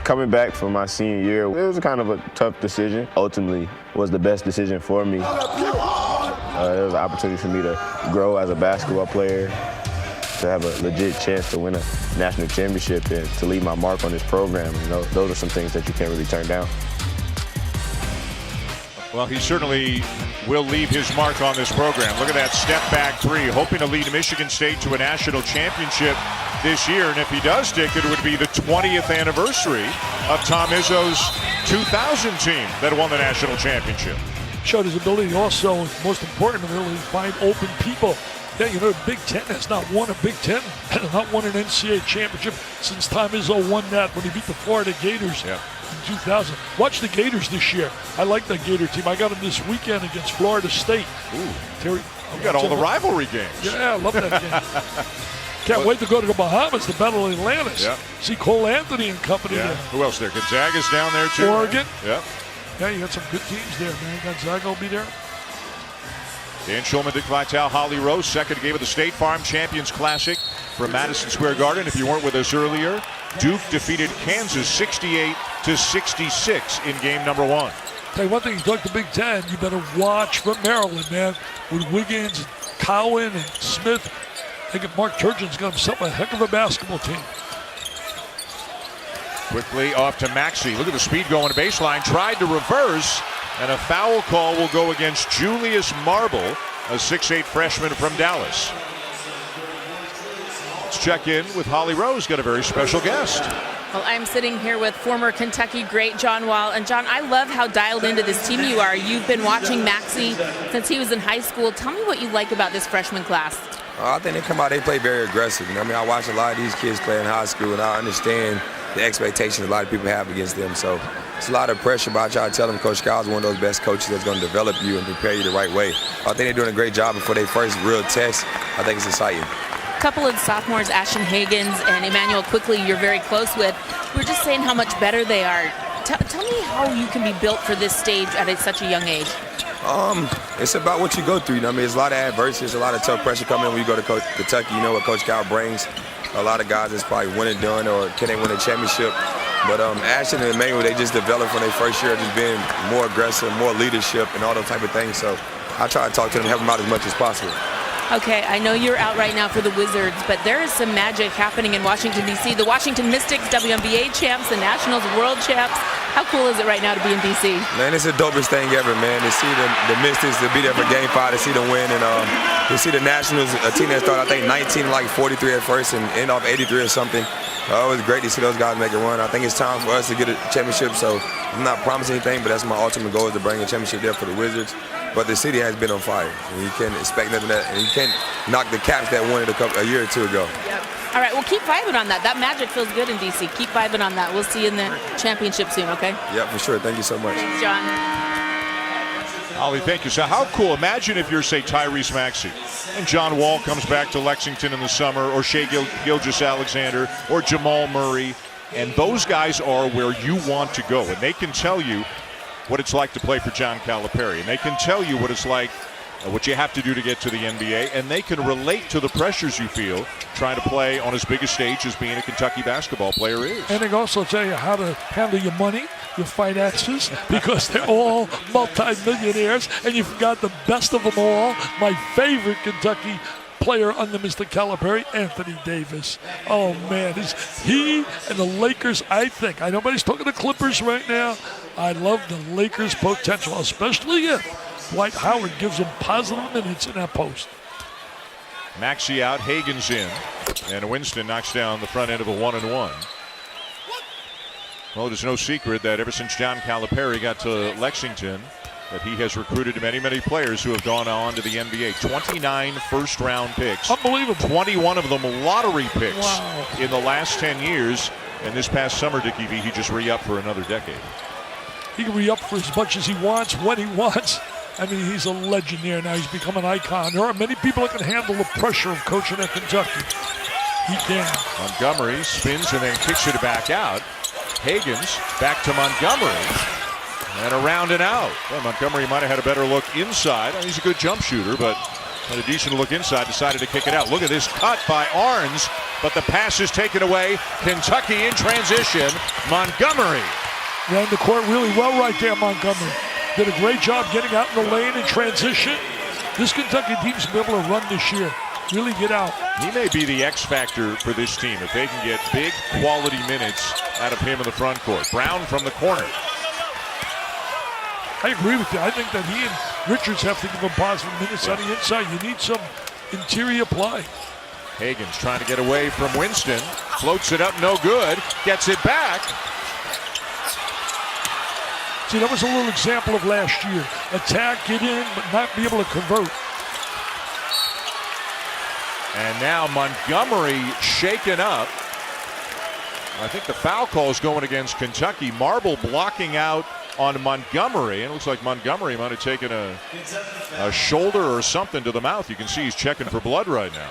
Coming back from my senior year, it was kind of a tough decision. Ultimately, was the best decision for me. It was an opportunity for me to grow as a basketball player, to have a legit chance to win a national championship, and to leave my mark on this program. You know, those are some things that you can't really turn down. Well, he certainly will leave his mark on this program. Look at that step back 3, hoping to lead Michigan State to a national championship this year. And if he does, Dick, it would be the 20th anniversary of Tom Izzo's 2000 team that won the national championship. Showed his ability also, most important, to really find open people. Yeah, you know, the Big Ten has not won a Big Ten, not won an NCAA championship since Tom Izzo won that when he beat the Florida Gators in 2000. Watch the Gators this year. I like that Gator team. I got them this weekend against Florida State. Ooh, Terry, you got all the rivalry games. Yeah, I love that game. Can't wait to go to the Bahamas to battle Atlantis. Yeah. See Cole Anthony and company there. Who else there? Gonzaga's down there too. Oregon. Yeah. Yeah, you got some good teams there, man. Gonzaga will be there. Dan Schulman, Dick Vitale, Holly Rose, second game of the State Farm Champions Classic from Madison Square Garden. If you weren't with us earlier, Duke defeated Kansas 68-66 in game number 1. Tell you one thing, you talk the Big Ten, you better watch for Maryland, man. With Wiggins, and Cowan, and Smith. I think Mark Turgeon's got himself a heck of a basketball team. Quickly off to Maxey. Look at the speed going to baseline. Tried to reverse, and a foul call will go against Julius Marble, a 6'8 freshman from Dallas. Let's check in with Holly Rose. Got a very special guest. Well, I'm sitting here with former Kentucky great John Wall. And John, I love how dialed into this team you are. You've been watching Maxey since he was in high school. Tell me what you like about this freshman class. I think they come out, they play very aggressive. You know, I mean, I watch a lot of these kids play in high school, and I understand the expectations a lot of people have against them. So it's a lot of pressure, but I try to tell them Coach Cal is one of those best coaches that's going to develop you and prepare you the right way. I think they're doing a great job before their first real test. I think it's exciting. A couple of sophomores, Ashton Hagans and Emmanuel Quickley, you're very close with. We're just saying how much better they are. Tell me how you can be built for this stage at such a young age. It's about what you go through. You know, I mean, there's a lot of adversity, there's a lot of tough pressure coming when you go to Kentucky. You know what Coach Cal brings. A lot of guys that's probably one and done, or can they win a championship? But Ashton and Emmanuel, they just developed from their first year, just being more aggressive, more leadership, and all those type of things. So I try to talk to them, help them out as much as possible. Okay, I know you're out right now for the Wizards, but there is some magic happening in Washington, D.C. The Washington Mystics, WNBA champs, the Nationals world champs. How cool is it right now to be in D.C.? Man, it's the dopest thing ever, man. To see the Mystics, to be there for Game 5, to see them win, and to see the Nationals, a team that started, I think, 19, like 43 at first, and end off 83 or something. It was great to see those guys make a run. I think it's time for us to get a championship, so I'm not promising anything, but that's my ultimate goal, is to bring a championship there for the Wizards. But the city has been on fire, and you can't expect nothing that, and you can't knock the Caps that won it a year or two ago. Yep. All right, well, keep vibing on that. That magic feels good in D.C. Keep vibing on that. We'll see you in the championship soon, okay? Yeah, for sure. Thank you so much. Thanks, John. Ollie, thank you. So how cool, imagine if you're, say, Tyrese Maxey, and John Wall comes back to Lexington in the summer, or Shai Gilgeous-Alexander, or Jamal Murray, and those guys are where you want to go, and they can tell you what it's like to play for John Calipari, and they can tell you what it's like, what you have to do to get to the NBA, and they can relate to the pressures you feel trying to play on as big a stage as being a Kentucky basketball player is. And they can also tell you how to handle your money, your finances, because they're all multi-millionaires, and you've got the best of them all. My favorite Kentucky player under Mr. Calipari, Anthony Davis. Oh, man, he and the Lakers, I think. I know nobody's talking to Clippers right now. I love the Lakers' potential, especially if Dwight Howard gives them positive minutes in that post. Maxey out, Hagans in, and Winston knocks down the front end of a 1-and-1. Well, there's no secret that ever since John Calipari got to Lexington, that he has recruited many, many players who have gone on to the NBA. 29 first-round picks. Unbelievable. 21 of them lottery picks wow. in the last 10 years. And this past summer, Dickie V, he just re-upped for another decade. He can re-up for as much as he wants, when he wants. I mean, he's a legend here now. He's become an icon. There are many people that can handle the pressure of coaching at Kentucky. He can. Montgomery spins and then kicks it back out. Hagans back to Montgomery. And around and out. Well, Montgomery might have had a better look inside. He's a good jump shooter, but had a decent look inside. Decided to kick it out. Look at this cut by Arns, but the pass is taken away. Kentucky in transition. Montgomery. Ran the court really well right there, Montgomery. Did a great job getting out in the lane in transition. This Kentucky team's going to be able to run this year. Really get out. He may be the X factor for this team if they can get big quality minutes out of him in the front court. Brown from the corner. I agree with you. I think that he and Richards have to give him positive minutes on the inside. You need some interior play. Hagans trying to get away from Winston. Floats it up, no good. Gets it back. See, that was a little example of last year. Attack, get in, but not be able to convert. And now Montgomery shaken up. I think the foul call is going against Kentucky. Marble blocking out on Montgomery. And it looks like Montgomery might have taken a shoulder or something to the mouth. You can see he's checking for blood right now.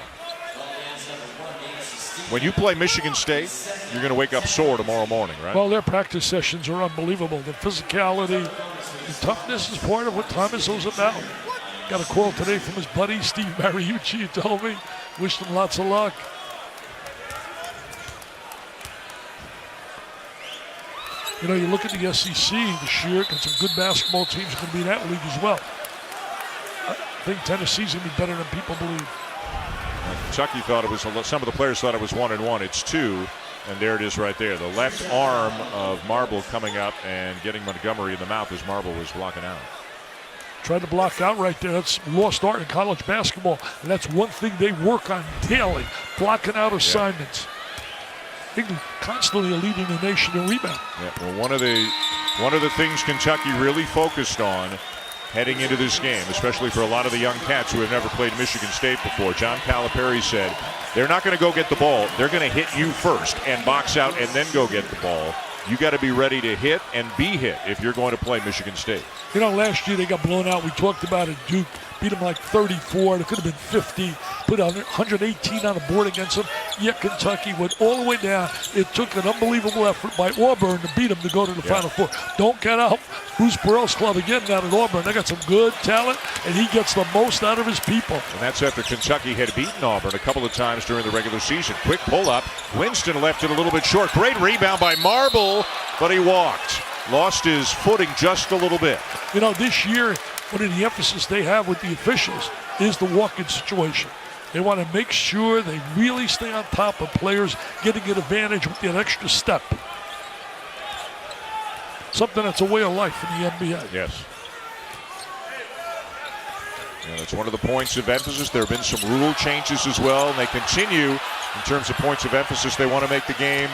When you play Michigan State, you're going to wake up sore tomorrow morning, right? Well, their practice sessions are unbelievable. The physicality, the toughness is part of what Thomas is about. Got a call today from his buddy, Steve Mariucci, who told me. Wished him lots of luck. You know, you look at the SEC this year, got some good basketball teams going to be in that league as well. I think Tennessee's going to be better than people believe. Kentucky thought it was, some of the players thought it was 1-1. It's 2, and there it is right there. The left arm of Marble coming up and getting Montgomery in the mouth as Marble was blocking out. Tried to block out right there. That's lost art in college basketball, and that's one thing they work on daily, blocking out assignments. England constantly leading the nation in rebound. Yeah, well, one of the things Kentucky really focused on heading into this game, especially for a lot of the young cats who have never played Michigan State before. John Calipari said, they're not going to go get the ball. They're going to hit you first and box out and then go get the ball. You got to be ready to hit and be hit if you're going to play Michigan State. You know, last year they got blown out. We talked about it. Duke beat them like 34. It could have been 50. Put 118 on the board against them. Yet Kentucky went all the way down. It took an unbelievable effort by Auburn to beat them to go to the Final Four. Don't get out. Bruce Pearl's club again down at Auburn. They got some good talent, and he gets the most out of his people. And that's after Kentucky had beaten Auburn a couple of times during the regular season. Quick pull-up. Winston left it a little bit short. Great rebound by Marble, but he walked. Lost his footing just a little bit. You know, this year, one of the emphasis they have with the officials is the walk-in situation. They want to make sure they really stay on top of players getting an advantage with that extra step. Something that's a way of life in the NBA. Yes. And it's one of the points of emphasis. There have been some rule changes as well, and they continue in terms of points of emphasis. They want to make the game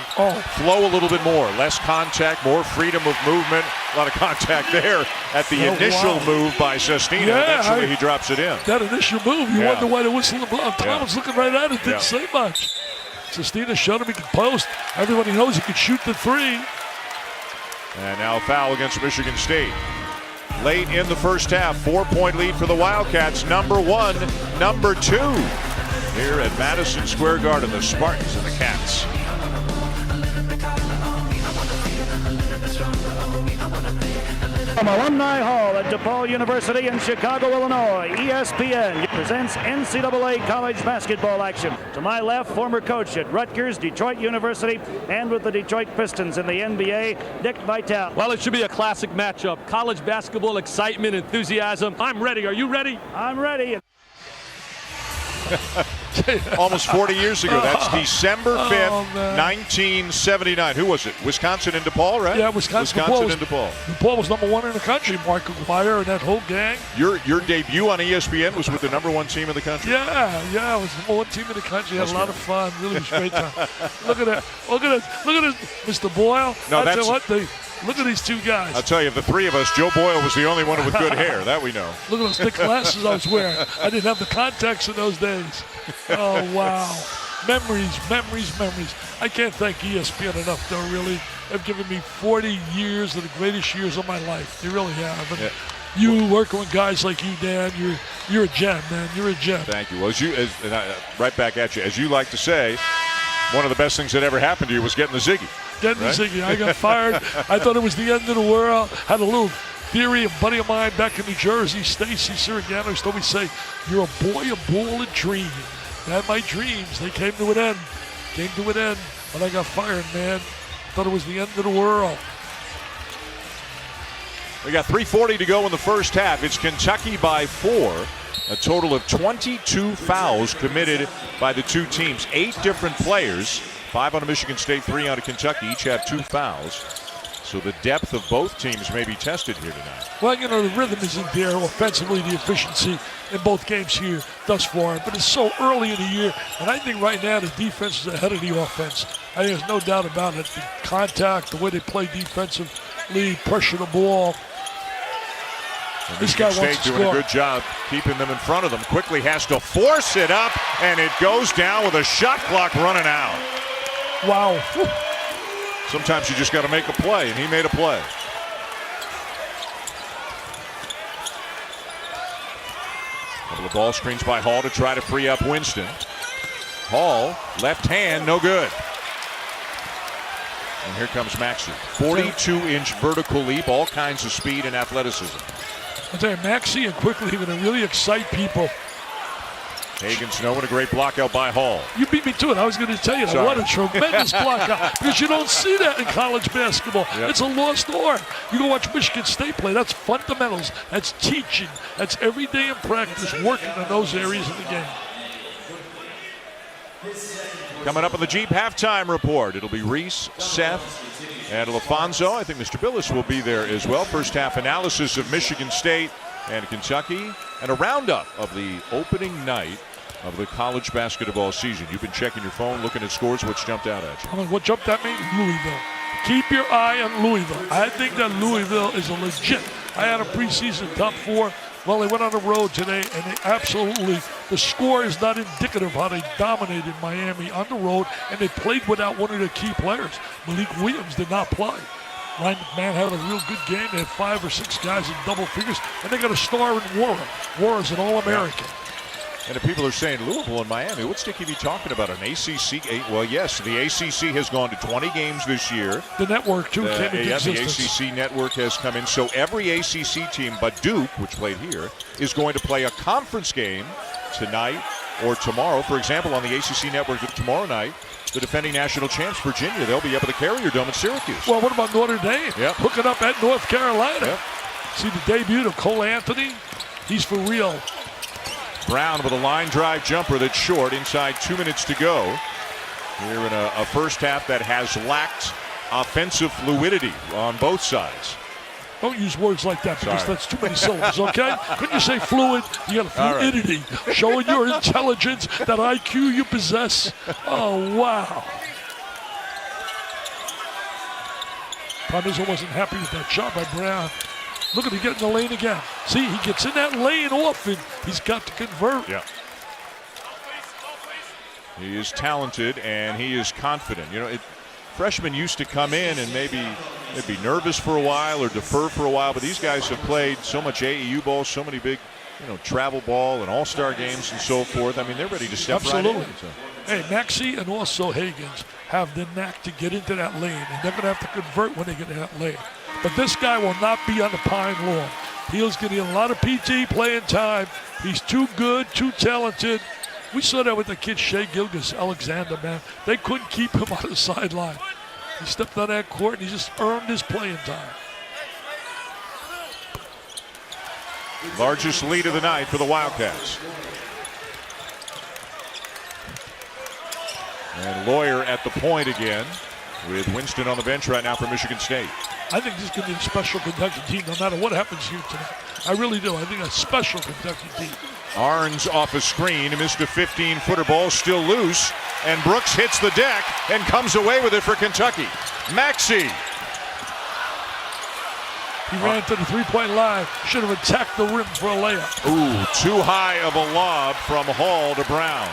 flow a little bit more. Less contact, more freedom of movement. A lot of contact there at the initial move by Sestina. Yeah, eventually he drops it in. That initial move, you wonder why the whistle and blow. Thomas looking right at it, didn't say much. Sestina showed him he could post. Everybody knows he could shoot the three. And now a foul against Michigan State. Late in the first half, 4-point lead for the Wildcats. Number 1, number 2. Here at Madison Square Garden, the Spartans and the Cats. From Alumni Hall at DePaul University in Chicago, Illinois, ESPN presents NCAA college basketball action. To my left, former coach at Rutgers, Detroit University, and with the Detroit Pistons in the NBA, Dick Vitale. Well, it should be a classic matchup. College basketball excitement, enthusiasm. I'm ready. Are you ready? I'm ready. Almost 40 years ago. That's December 5th, 1979. Who was it? Wisconsin and DePaul, right? Yeah, Wisconsin and DePaul. DePaul was number 1 in the country. Mark McGuire and that whole gang. Your debut on ESPN was with the number 1 team in the country. Yeah, it was the number 1 team in the country. Had a lot of fun. Really was a great time. Look at that. Look at it, Mr. Boyle. No, Look at these two guys. I'll tell you, of the three of us, Joe Boyle was the only one with good hair. That we know. Look at those thick glasses I was wearing. I didn't have the contacts in those days. Oh, wow. Memories. I can't thank ESPN enough, though, really. They've given me 40 years of the greatest years of my life. They really have. And you working with guys like you, Dan, you're a gem, man. You're a gem. Thank you. Well, right back at you. As you like to say, one of the best things that ever happened to you was getting the Ziggy. Getting the Ziggy. I got fired. I thought it was the end of the world. Had a little theory. A buddy of mine back in New Jersey, Stacy Sirigliano, used to always say, you're a boy, a bull, a dream. I had my dreams. They came to an end. When I got fired, man. Thought it was the end of the world. We got 3:40 to go in the first half. It's Kentucky by 4. A total of 22 fouls committed by the two teams. 8 different players. 5 on Michigan State, 3 on Kentucky. Each have 2 fouls. So the depth of both teams may be tested here tonight. Well, you know, the rhythm isn't there offensively, the efficiency in both games here thus far. But it's so early in the year, and I think right now the defense is ahead of the offense. I think there's no doubt about it. The contact, the way they play defensively, pressure the ball. And this guy Michigan wants to State doing score. a good job keeping them in front of them. Quickley has to force it up, and it goes down with a shot clock running out. Wow. Sometimes you just got to make a play, and he made a play. Couple of ball screens by Hall to try to free up Winston. Hall, left hand, no good. And here comes Maxey. 42-inch vertical leap, all kinds of speed and athleticism. I tell you, Maxey and Quickley are going to really excite people. Hagans knowing a great block out by Hall. You beat me to it. I was going to tell you that. What a tremendous block out. Because you don't see that in college basketball. Yep. It's a lost art. You go watch Michigan State play. That's fundamentals. That's teaching. That's every day in practice, working in those areas of the game. Coming up on the Jeep halftime report, it'll be Reese, Seth, and LaFonso. I think Mr. Billis will be there as well. First half analysis of Michigan State and Kentucky, and a roundup of the opening night of the college basketball season. You've been checking your phone, looking at scores. What's jumped out at you? What jumped at me? Louisville. Keep your eye on Louisville. I think that Louisville is a legit. I had a preseason top 4. Well, they went on the road today, and they absolutely, the score is not indicative of how they dominated Miami on the road, and they played without one of their key players. Malik Williams did not play. Ryan McMahon had a real good game. They had 5 or 6 guys in double figures, and they got a star in Warren. Warren's an All-American. Yeah. And if people are saying Louisville and Miami, what's Sticky be talking about? An ACC? Well, yes, the ACC has gone to 20 games this year. The network, too, came into existence. The ACC network has come in. So every ACC team but Duke, which played here, is going to play a conference game tonight or tomorrow. For example, on the ACC network tomorrow night, the defending national champs, Virginia, they'll be up at the Carrier Dome in Syracuse. Well, what about Notre Dame? Yep. Hooking up at North Carolina. Yep. See the debut of Cole Anthony? He's for real. Brown with a line drive jumper that's short. Inside 2 minutes to go. Here in a first half that has lacked offensive fluidity on both sides. Don't use words like that because Sorry. that's too many syllables, okay? Couldn't you say fluid? You got fluidity. Right. Showing your intelligence, that IQ you possess. Oh, wow. Problem is I wasn't happy with that shot by Brown. Look at him get in the lane again. See, he gets in that lane often. He's got to convert. Yeah. He is talented and he is confident. You know, freshmen used to come in and maybe they'd be nervous for a while or defer for a while, but these guys have played so much AAU ball, so many big, travel ball and all-star games and so forth. I mean, they're ready to step right in. So. Hey, Maxey and also Hagans have the knack to get into that lane, and they're going to have to convert when they get in that lane. But this guy will not be on the pine long. He's going to get a lot of PT playing time. He's too good, too talented. We saw that with the kid Shea Gilgeous-Alexander, man. They couldn't keep him on the sideline. He stepped on that court, and he just earned his playing time. Largest lead of the night for the Wildcats. And Lawyer at the point again with Winston on the bench right now for Michigan State. I think this is going to be a special Kentucky team no matter what happens here tonight. I really do. I think a special Kentucky team. Arns off a screen, missed a 15-footer, ball still loose, and Brooks hits the deck and comes away with it for Kentucky. Maxey. He ran to the three-point line. Should have attacked the rim for a layup. Ooh, too high of a lob from Hall to Brown.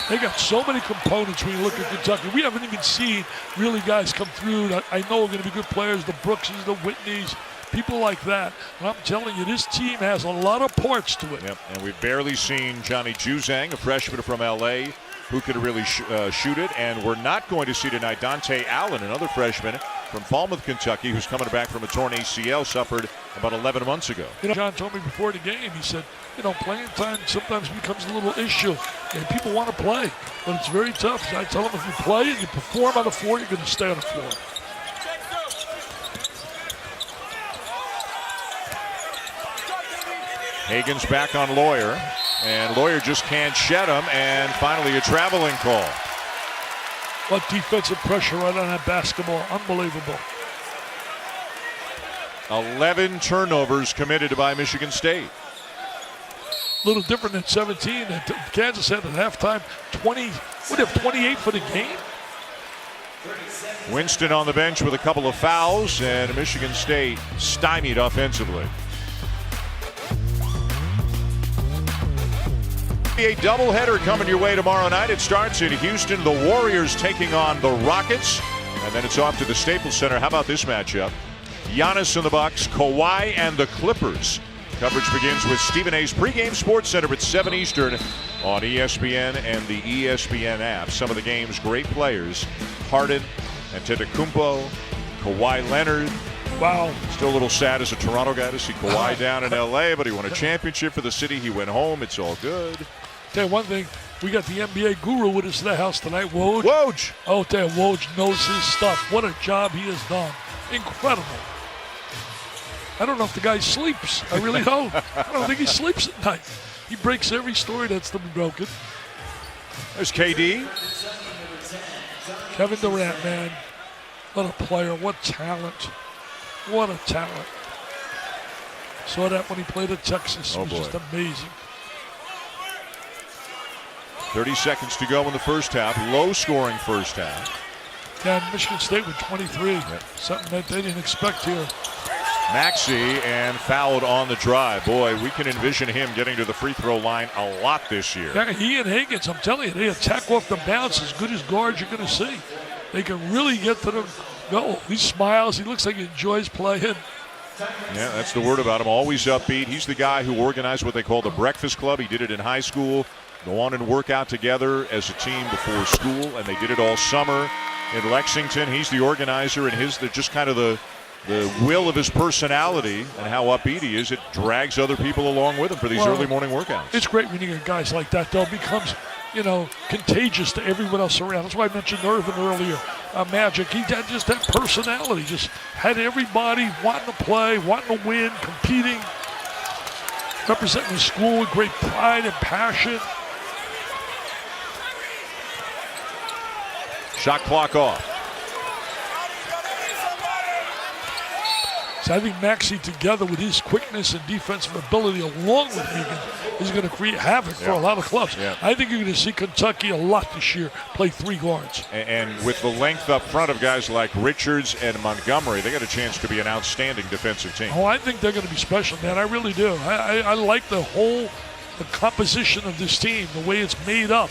They got so many components when you look at Kentucky. We haven't even seen really guys come through that I know are going to be good players, the Brookses, the Whitneys, people like that. And I'm telling you, this team has a lot of parts to it. Yep, and we've barely seen Johnny Juzang, a freshman from L.A., who could really shoot it. And we're not going to see tonight Dante Allen, another freshman from Falmouth, Kentucky, who's coming back from a torn ACL, suffered about 11 months ago. You know, John told me before the game, he said, you know, playing time sometimes becomes a little issue. And people want to play, but it's very tough. So I tell them if you play and you perform on the floor, you're going to stay on the floor. Hagans back on Lawyer, and Lawyer just can't shed him, and finally a traveling call. What defensive pressure right on that basketball. Unbelievable. 11 turnovers committed by Michigan State. A little different than 17 that Kansas had at halftime. 28 for the game. Winston on the bench with a couple of fouls, and Michigan State stymied offensively. A doubleheader coming your way tomorrow night. It starts in Houston. The Warriors taking on the Rockets, and then it's off to the Staples Center. How about this matchup? Giannis and the Bucks, Kawhi and the Clippers. Coverage begins with Stephen A's pregame Sports Center at 7 Eastern on ESPN and the ESPN app. Some of the game's great players: Harden, Antetokounmpo, Kawhi Leonard. Wow. Still a little sad as a Toronto guy to see Kawhi down in L.A., but he won a championship for the city. He went home. It's all good. Tell you one thing, we got the NBA guru with us in the house tonight, Woj. Woj! Oh, damn, Woj knows his stuff. What a job he has done. Incredible. I don't know if the guy sleeps. I really don't. I don't think he sleeps at night. He breaks every story that's to be broken. There's KD. Kevin Durant, man. What a player. What talent. What a talent. Saw that when he played at Texas. It was just amazing. 30 seconds to go in the first half. Low-scoring first half. Yeah, Michigan State with 23. Yep. Something that they didn't expect here. Maxey and fouled on the drive. Boy, we can envision him getting to the free throw line a lot this year. Yeah, he and Hagans, I'm telling you, they attack off the bounce as good as guards you're going to see. They can really get to the goal. He smiles. He looks like he enjoys playing. Yeah, that's the word about him. Always upbeat. He's the guy who organized what they call the Breakfast Club. He did it in high school. Go on and work out together as a team before school, and they did it all summer in Lexington. He's the organizer, and just kind of the will of his personality and how upbeat he is. It drags other people along with him for these early morning workouts. It's great when you get guys like that, though. It becomes, contagious to everyone else around. That's why I mentioned Irvin earlier. Magic, he had just that personality. Just had everybody wanting to play, wanting to win, competing, representing the school with great pride and passion. Shot clock off. So I think Maxey, together with his quickness and defensive ability, along with Hagans, is going to create havoc for a lot of clubs. Yeah. I think you're going to see Kentucky a lot this year play three guards. And with the length up front of guys like Richards and Montgomery, they got a chance to be an outstanding defensive team. Oh, I think they're going to be special, man. I really do. I like the composition of this team, the way it's made up.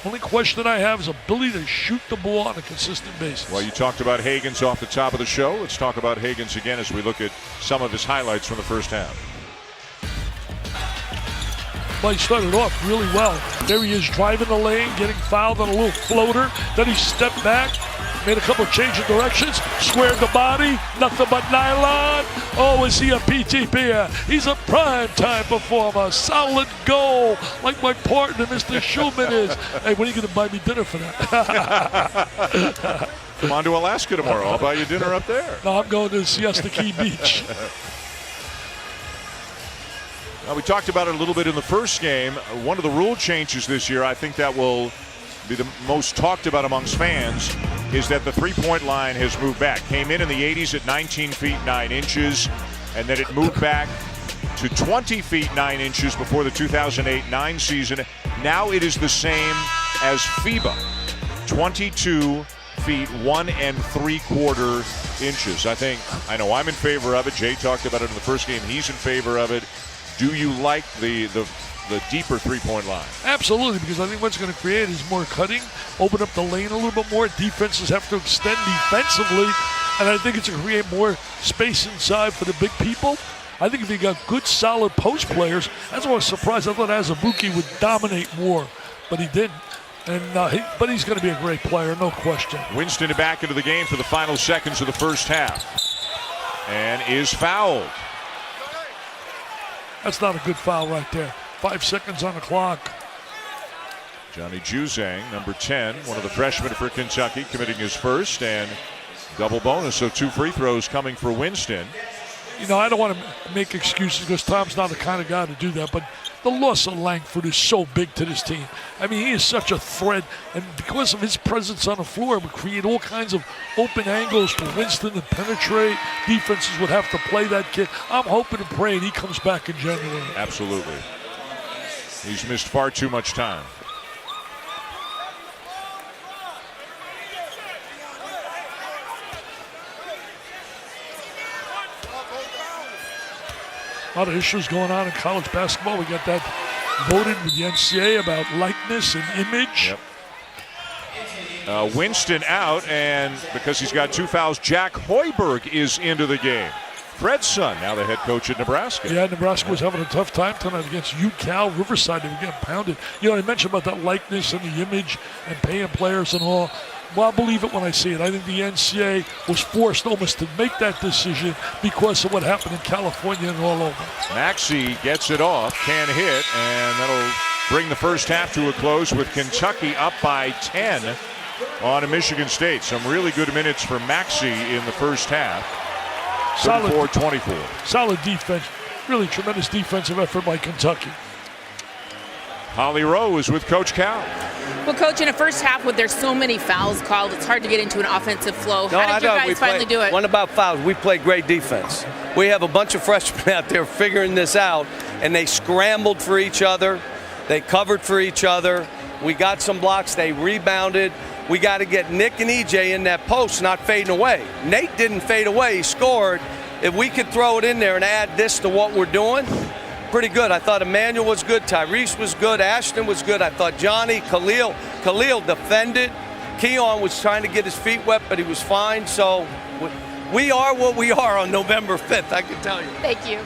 Only question I have is ability to shoot the ball on a consistent basis. Well, you talked about Hagans off the top of the show. Let's talk about Hagans again as we look at some of his highlights from the first half. Well, he started off really well. There he is driving the lane, getting fouled on a little floater. Then he stepped back, made a couple of change of directions, squared the body, nothing but nylon. Oh, is he a PTP? He's a prime-time performer. Solid goal, like my partner, Mr. Schulman is. Hey, when are you going to buy me dinner for that? Come on to Alaska tomorrow. I'll buy you dinner up there. No, I'm going to Siesta Key Beach. Now, we talked about it a little bit in the first game. One of the rule changes this year, I think that will be the most talked about amongst fans, is that the three-point line has moved back. Came in the 80s at 19 feet 9 inches, and then it moved back to 20 feet 9 inches before the 2008-9 season. Now it is the same as FIBA, 22 feet 1 3/4 inches. I know I'm in favor of it. Jay talked about it in the first game. He's in favor of it. Do you like the deeper three-point line? Absolutely, because I think what's going to create is more cutting, open up the lane a little bit more. Defenses have to extend defensively, and I think it's going to create more space inside for the big people. I think if you got good, solid post players, that's why I was surprised. I thought Azubuike would dominate more, but he didn't. But he's going to be a great player, no question. Winston back into the game for the final seconds of the first half, and is fouled. That's not a good foul right there. 5 seconds on the clock. Johnny Juzang, number 10, one of the freshmen for Kentucky, committing his first, and double bonus, so 2 free throws coming for Winston. You know, I don't want to make excuses because Tom's not the kind of guy to do that, but the loss of Langford is so big to this team. I mean, he is such a threat, and because of his presence on the floor, it would create all kinds of open angles for Winston to penetrate. Defenses would have to play that kid. I'm hoping and praying he comes back in January. Absolutely. He's missed far too much time. A lot of issues going on in college basketball. We got that voted with the NCAA about likeness and image. Yep. Winston out, and because he's got 2 fouls, Jack Hoiberg is into the game. Fred's son, now the head coach at Nebraska. Yeah, Nebraska was having a tough time tonight against UCal. Riverside, they were getting pounded. You know, I mentioned about that likeness and the image and paying players and all. Well, I'll believe it when I see it. I think the NCAA was forced almost to make that decision because of what happened in California and all over. Maxey gets it off, can hit, and that'll bring the first half to a close with Kentucky up by 10 on Michigan State. Some really good minutes for Maxey in the first half. 34-24. Solid defense. Really tremendous defensive effort by Kentucky. Holly Rowe is with Coach Cal. Well, Coach, in a first half with there's so many fouls called, it's hard to get into an offensive flow. No, How did you guys finally do it? One about fouls, we play great defense. We have a bunch of freshmen out there figuring this out, and they scrambled for each other. They covered for each other. We got some blocks. They rebounded. We got to get Nick and EJ in that post, not fading away. Nate didn't fade away. He scored. If we could throw it in there and add this to what we're doing, pretty good. I thought Emmanuel was good. Tyrese was good. Ashton was good. I thought Johnny, Khalil defended. Keon was trying to get his feet wet, but he was fine. So we are what we are on November 5th, I can tell you. Thank you.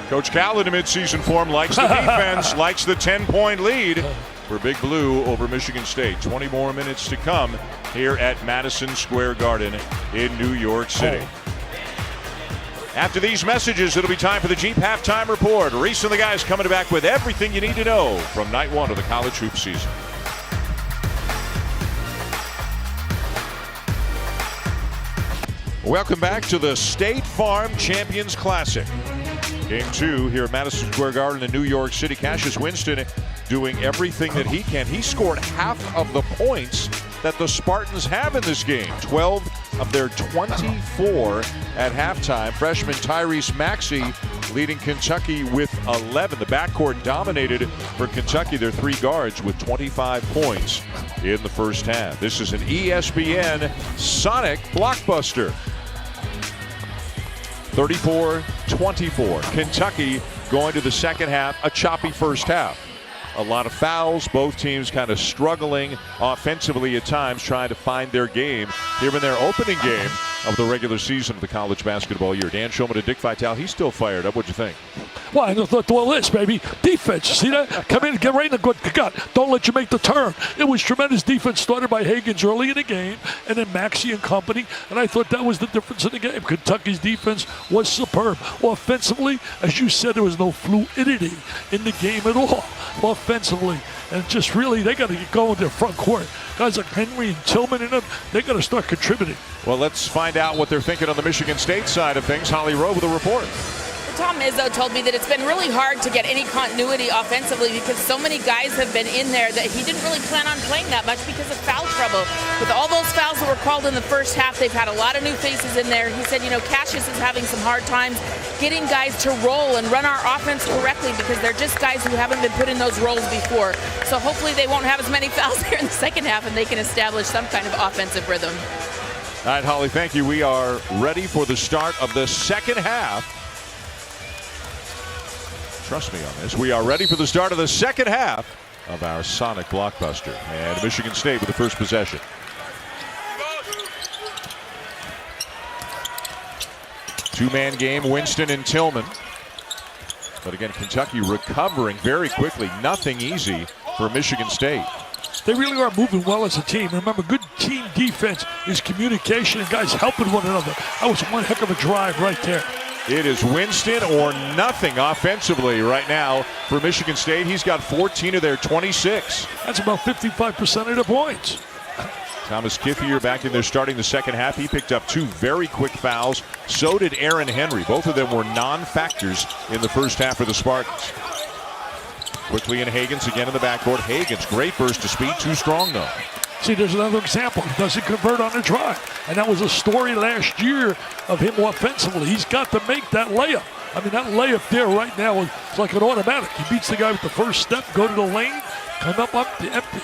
Coach Cal in a midseason form likes the defense, likes the 10-point lead for Big Blue over Michigan State. 20 more minutes to come here at Madison Square Garden in New York City. After these messages, it'll be time for the Jeep Halftime Report. Reese and the guys coming back with everything you need to know from night 1 of the college hoop season. Welcome back to the State Farm Champions Classic. Game 2 here at Madison Square Garden in New York City. Cassius Winston doing everything that he can. He scored half of the points that the Spartans have in this game. 12 of their 24 at halftime. Freshman Tyrese Maxey leading Kentucky with 11. The backcourt dominated for Kentucky. Their 3 guards with 25 points in the first half. This is an ESPN Sonic blockbuster. 34-24. Kentucky going to the second half, a choppy first half. A lot of fouls, both teams kind of struggling offensively at times, trying to find their game here in their opening game of the regular season of the college basketball year. Dan Shulman and Dick Vitale, he's still fired up. What'd you think? Well, I thought, well, this, baby. Defense. See that? Come in, get right in the gut. Don't let you make the turn. It was tremendous defense started by Hagans early in the game, and then Maxey and company, and I thought that was the difference in the game. Kentucky's defense was superb. Offensively, as you said, there was no fluidity in the game at all. Offensively, and just really, they got to get going with their front court. Guys like Henry and Tillman in them, they got to start contributing. Well, let's find out what they're thinking on the Michigan State side of things. Holly Rowe with a report. Tom Izzo told me that it's been really hard to get any continuity offensively because so many guys have been in there that he didn't really plan on playing that much because of foul trouble. With all those fouls that were called in the first half, they've had a lot of new faces in there. He said, Cassius is having some hard times getting guys to roll and run our offense correctly, because they're just guys who haven't been put in those roles before. So hopefully they won't have as many fouls here in the second half, and they can establish some kind of offensive rhythm. All right, Holly, thank you. We are ready for the start of the second half. Trust me on this. We are ready for the start of the second half of our Sonic blockbuster. And Michigan State with the first possession. Two-man game, Winston and Tillman. But again, Kentucky recovering very quickly. Nothing easy for Michigan State. They really are moving well as a team. Remember, good team defense is communication and guys helping one another. That was one heck of a drive right there. It is Winston or nothing offensively right now for Michigan State. He's got 14 of their 26. That's about 55% of the points. Thomas Kithier back in there starting the second half. He picked up 2 very quick fouls. So did Aaron Henry. Both of them were non-factors in the first half of the Spartans. Quickley and Hagans again in the backcourt. Hagans, great burst of speed, too strong though. See, there's another example. He doesn't convert on the drive. And that was a story last year of him offensively. He's got to make that layup. I mean, that layup there right now is like an automatic. He beats the guy with the first step, go to the lane, come up the empty.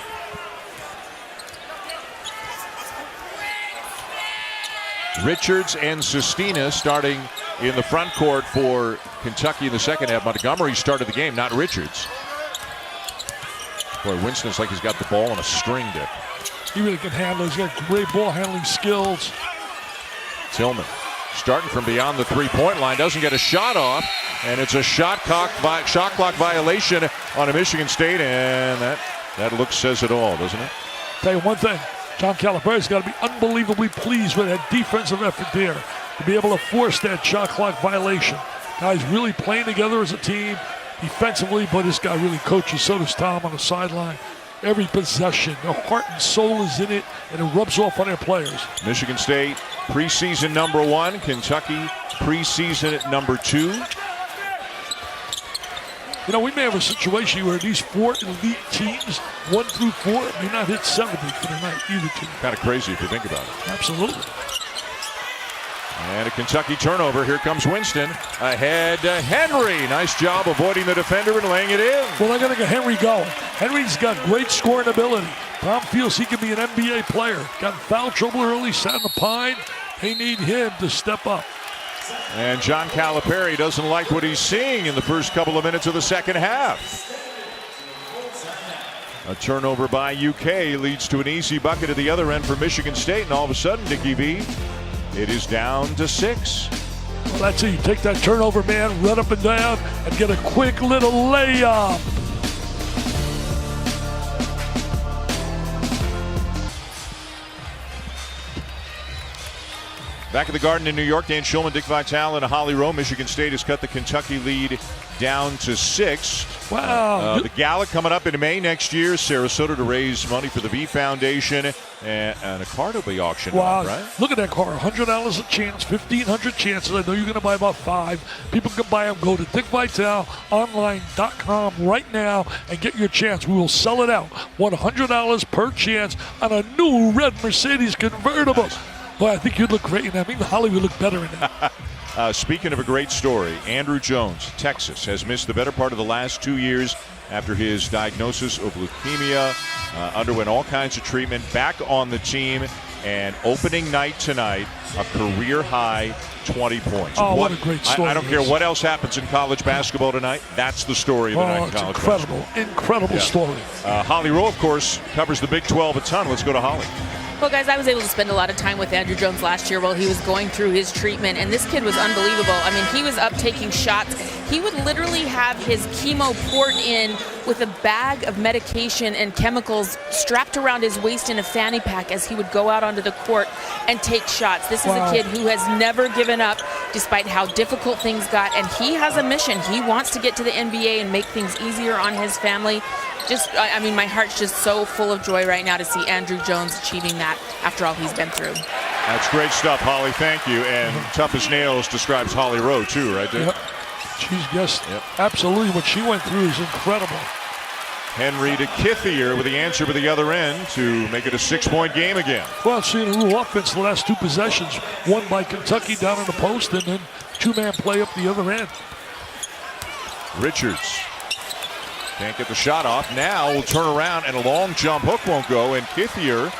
Richards and Sestina starting in the front court for Kentucky in the second half. Montgomery started the game, not Richards. Boy, Winston's like he's got the ball on a string dip. He really can handle. He's got great ball handling skills. Tillman starting from beyond the three-point line, doesn't get a shot off, and it's a shot clock violation on a Michigan State, and that look says it all, doesn't it? Tell you one thing, John Calipari's got to be unbelievably pleased with that defensive effort there to be able to force that shot clock violation. Guys really playing together as a team defensively, but this guy really coaches. So does Tom on the sideline. Every possession, their heart and soul is in it, and it rubs off on their players. Michigan State preseason number 1, Kentucky preseason at number 2. You know, we may have a situation where these 4 elite teams, 1 through 4, may not hit 70 for the night, either team. Kind of crazy if you think about it. Absolutely. And a Kentucky turnover. Here comes Winston. Ahead to Henry. Nice job avoiding the defender and laying it in. Well, I got to get Henry going. Henry's got great scoring ability. Tom feels he can be an NBA player. Got in foul trouble early, sat in the pine. They need him to step up. And John Calipari doesn't like what he's seeing in the first couple of minutes of the second half. A turnover by UK leads to an easy bucket at the other end for Michigan State. And all of a sudden, Dickie V, it is down to 6. Well, that's it. You take that turnover, man, run up and down, and get a quick little layup. Back at the Garden in New York, Dan Shulman, Dick Vitale, and Holly Rowe. Michigan State has cut the Kentucky lead down to 6. Wow. The gala coming up in May next year. Sarasota to raise money for the V Foundation, and a car to be auctioned off, right? Look at that car. $100 a chance, 1,500 chances. I know you're going to buy about 5. People can buy them. Go to DickVitaleOnline.com right now and get your chance. We will sell it out. $100 per chance on a new red Mercedes convertible. Nice. Boy, I think you'd look great in that. I think Holly would look better in that. Speaking of a great story, Andrew Jones, Texas, has missed the better part of the last 2 years after his diagnosis of leukemia. Underwent all kinds of treatment. Back on the team, and opening night tonight, a career-high 20 points. Oh, what a great story. I don't care what else happens in college basketball tonight. That's the story of the night in college incredible, basketball. Incredible story. Holly Rowe, of course, covers the Big 12 a ton. Let's go to Holly. Well, guys, I was able to spend a lot of time with Andrew Jones last year while he was going through his treatment, and this kid was unbelievable. I mean, he was up taking shots. He would literally have his chemo poured in with a bag of medication and chemicals strapped around his waist in a fanny pack as he would go out onto the court and take shots. This is a kid who has never given up despite how difficult things got, and he has a mission. He wants to get to the NBA and make things easier on his family. I mean, my heart's just so full of joy right now to see Andrew Jones achieving that after all he's been through. That's great stuff, Holly. Thank you. And tough as nails describes Holly Rowe, too, right there? Yep. She's just absolutely what she went through is incredible. Henry to Kithier with the answer with the other end to make it a 6-point game again. Well, seeing a little offense the last 2 possessions, one by Kentucky down in the post, and then 2-man play up the other end. Richards can't get the shot off. Now will turn around and a long jump hook won't go, and Kithier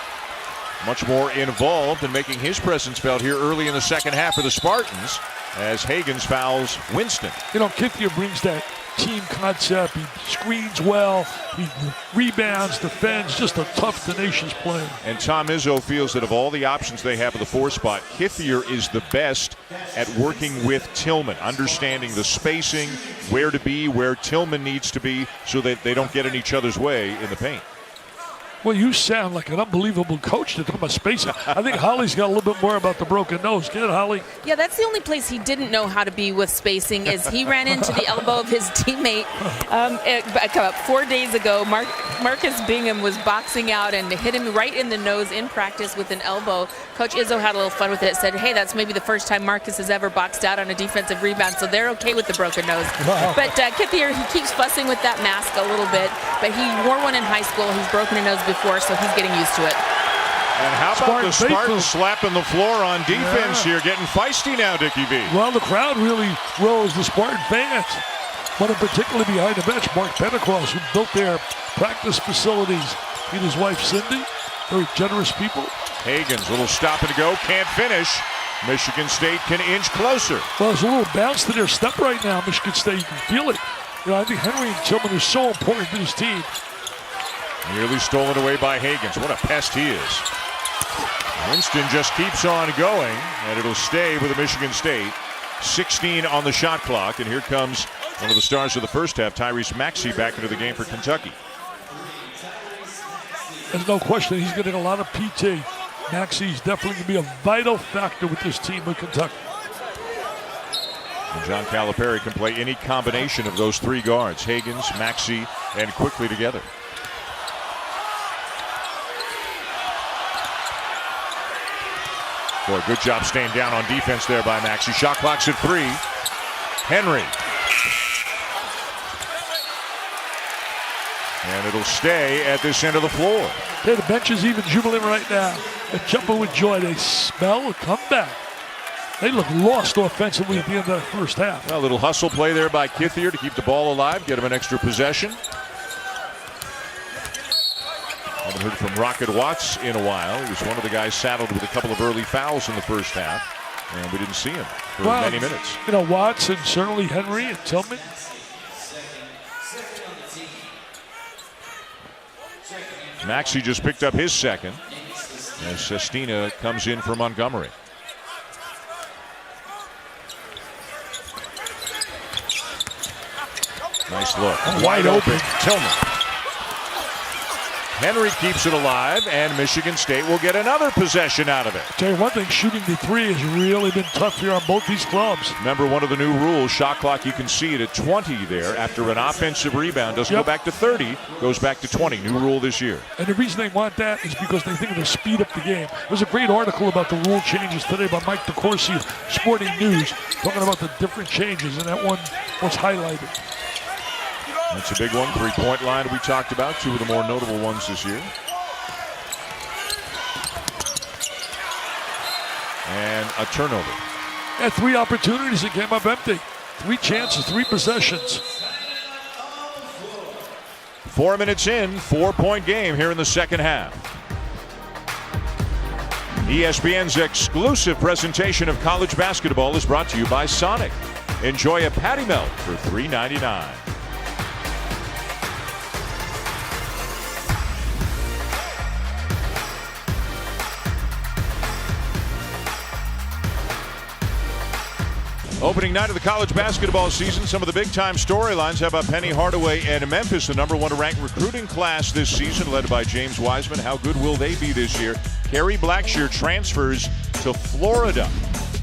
much more involved in making his presence felt here early in the second half for the Spartans as Hagans fouls Winston. You know, Kithier brings that team concept. He screens well, he rebounds, defends, just a tough, tenacious player. And Tom Izzo feels that of all the options they have at the 4 spot, Kithier is the best at working with Tillman, understanding the spacing, where to be, where Tillman needs to be, so that they don't get in each other's way in the paint. Well, you sound like an unbelievable coach to talk about spacing. I think Holly's got a little bit more about the broken nose. Get it, Holly? Yeah, that's the only place he didn't know how to be with spacing is he ran into the elbow of his teammate about 4 days ago. Marcus Bingham was boxing out and hit him right in the nose in practice with an elbow. Coach Izzo had a little fun with it. Said, hey, that's maybe the first time Marcus has ever boxed out on a defensive rebound, so they're okay with the broken nose. Wow. But Kithier, he keeps fussing with that mask a little bit, but he wore one in high school. He's broken a nose before, so he's getting used to it. And how about the Spartans slapping the floor on defense here, getting feisty now, Dickie V? Well, the crowd really rose, the Spartan fans. But in particular behind the bench, Mark Pentecost, who built their practice facilities. He and his wife, Cindy, very generous people. Hagans, little stop and go, can't finish. Michigan State can inch closer. Well, there's a little bounce to their step right now, Michigan State. You can feel it. You know, I think Henry and Tillman are so important to this team. Nearly stolen away by Hagans. What a pest he is. Winston just keeps on going, and it'll stay with the Michigan State. 16 on the shot clock, and here comes one of the stars of the first half, Tyrese Maxey, back into the game for Kentucky. There's no question he's getting a lot of PT. Maxey's definitely going to be a vital factor with this team with Kentucky. And John Calipari can play any combination of those 3 guards, Hagans, Maxey, and Quickley together. Boy, good job staying down on defense there by Maxey. Shot clock's at 3. Henry. And it'll stay at this end of the floor. Hey, the bench is even jubilant right now. They're jumping with joy. They smell a comeback. They look lost offensively at the end of that first half. Well, a little hustle play there by Kithier to keep the ball alive, get him an extra possession. Haven't heard from Rocket Watts in a while. He was one of the guys saddled with a couple of early fouls in the first half, and we didn't see him for many minutes. You know, Watts and certainly Henry and Tillman. Maxey just picked up his second as Sestina comes in for Montgomery. Nice look. Wide open. Tillman. Henry keeps it alive, and Michigan State will get another possession out of it. Tell you one thing, shooting the 3 has really been tough here on both these clubs. Remember, one of the new rules, shot clock, you can see it at 20 there after an offensive rebound. Doesn't go back to 30, goes back to 20. New rule this year. And the reason they want that is because they think it'll speed up the game. There's a great article about the rule changes today by Mike DeCourcy of Sporting News, talking about the different changes, and that one was highlighted. That's a big one. 3-point line we talked about. 2 of the more notable ones this year. And a turnover. Had 3 opportunities that came up empty. 3 chances, 3 possessions. 4 minutes in, 4-point game here in the second half. ESPN's exclusive presentation of college basketball is brought to you by Sonic. Enjoy a patty melt for $3.99. Opening night of the college basketball season, some of the big-time storylines. How about Penny Hardaway and Memphis, the #1 ranked recruiting class this season, led by James Wiseman. How good will they be this year? Kerry Blackshear transfers to Florida.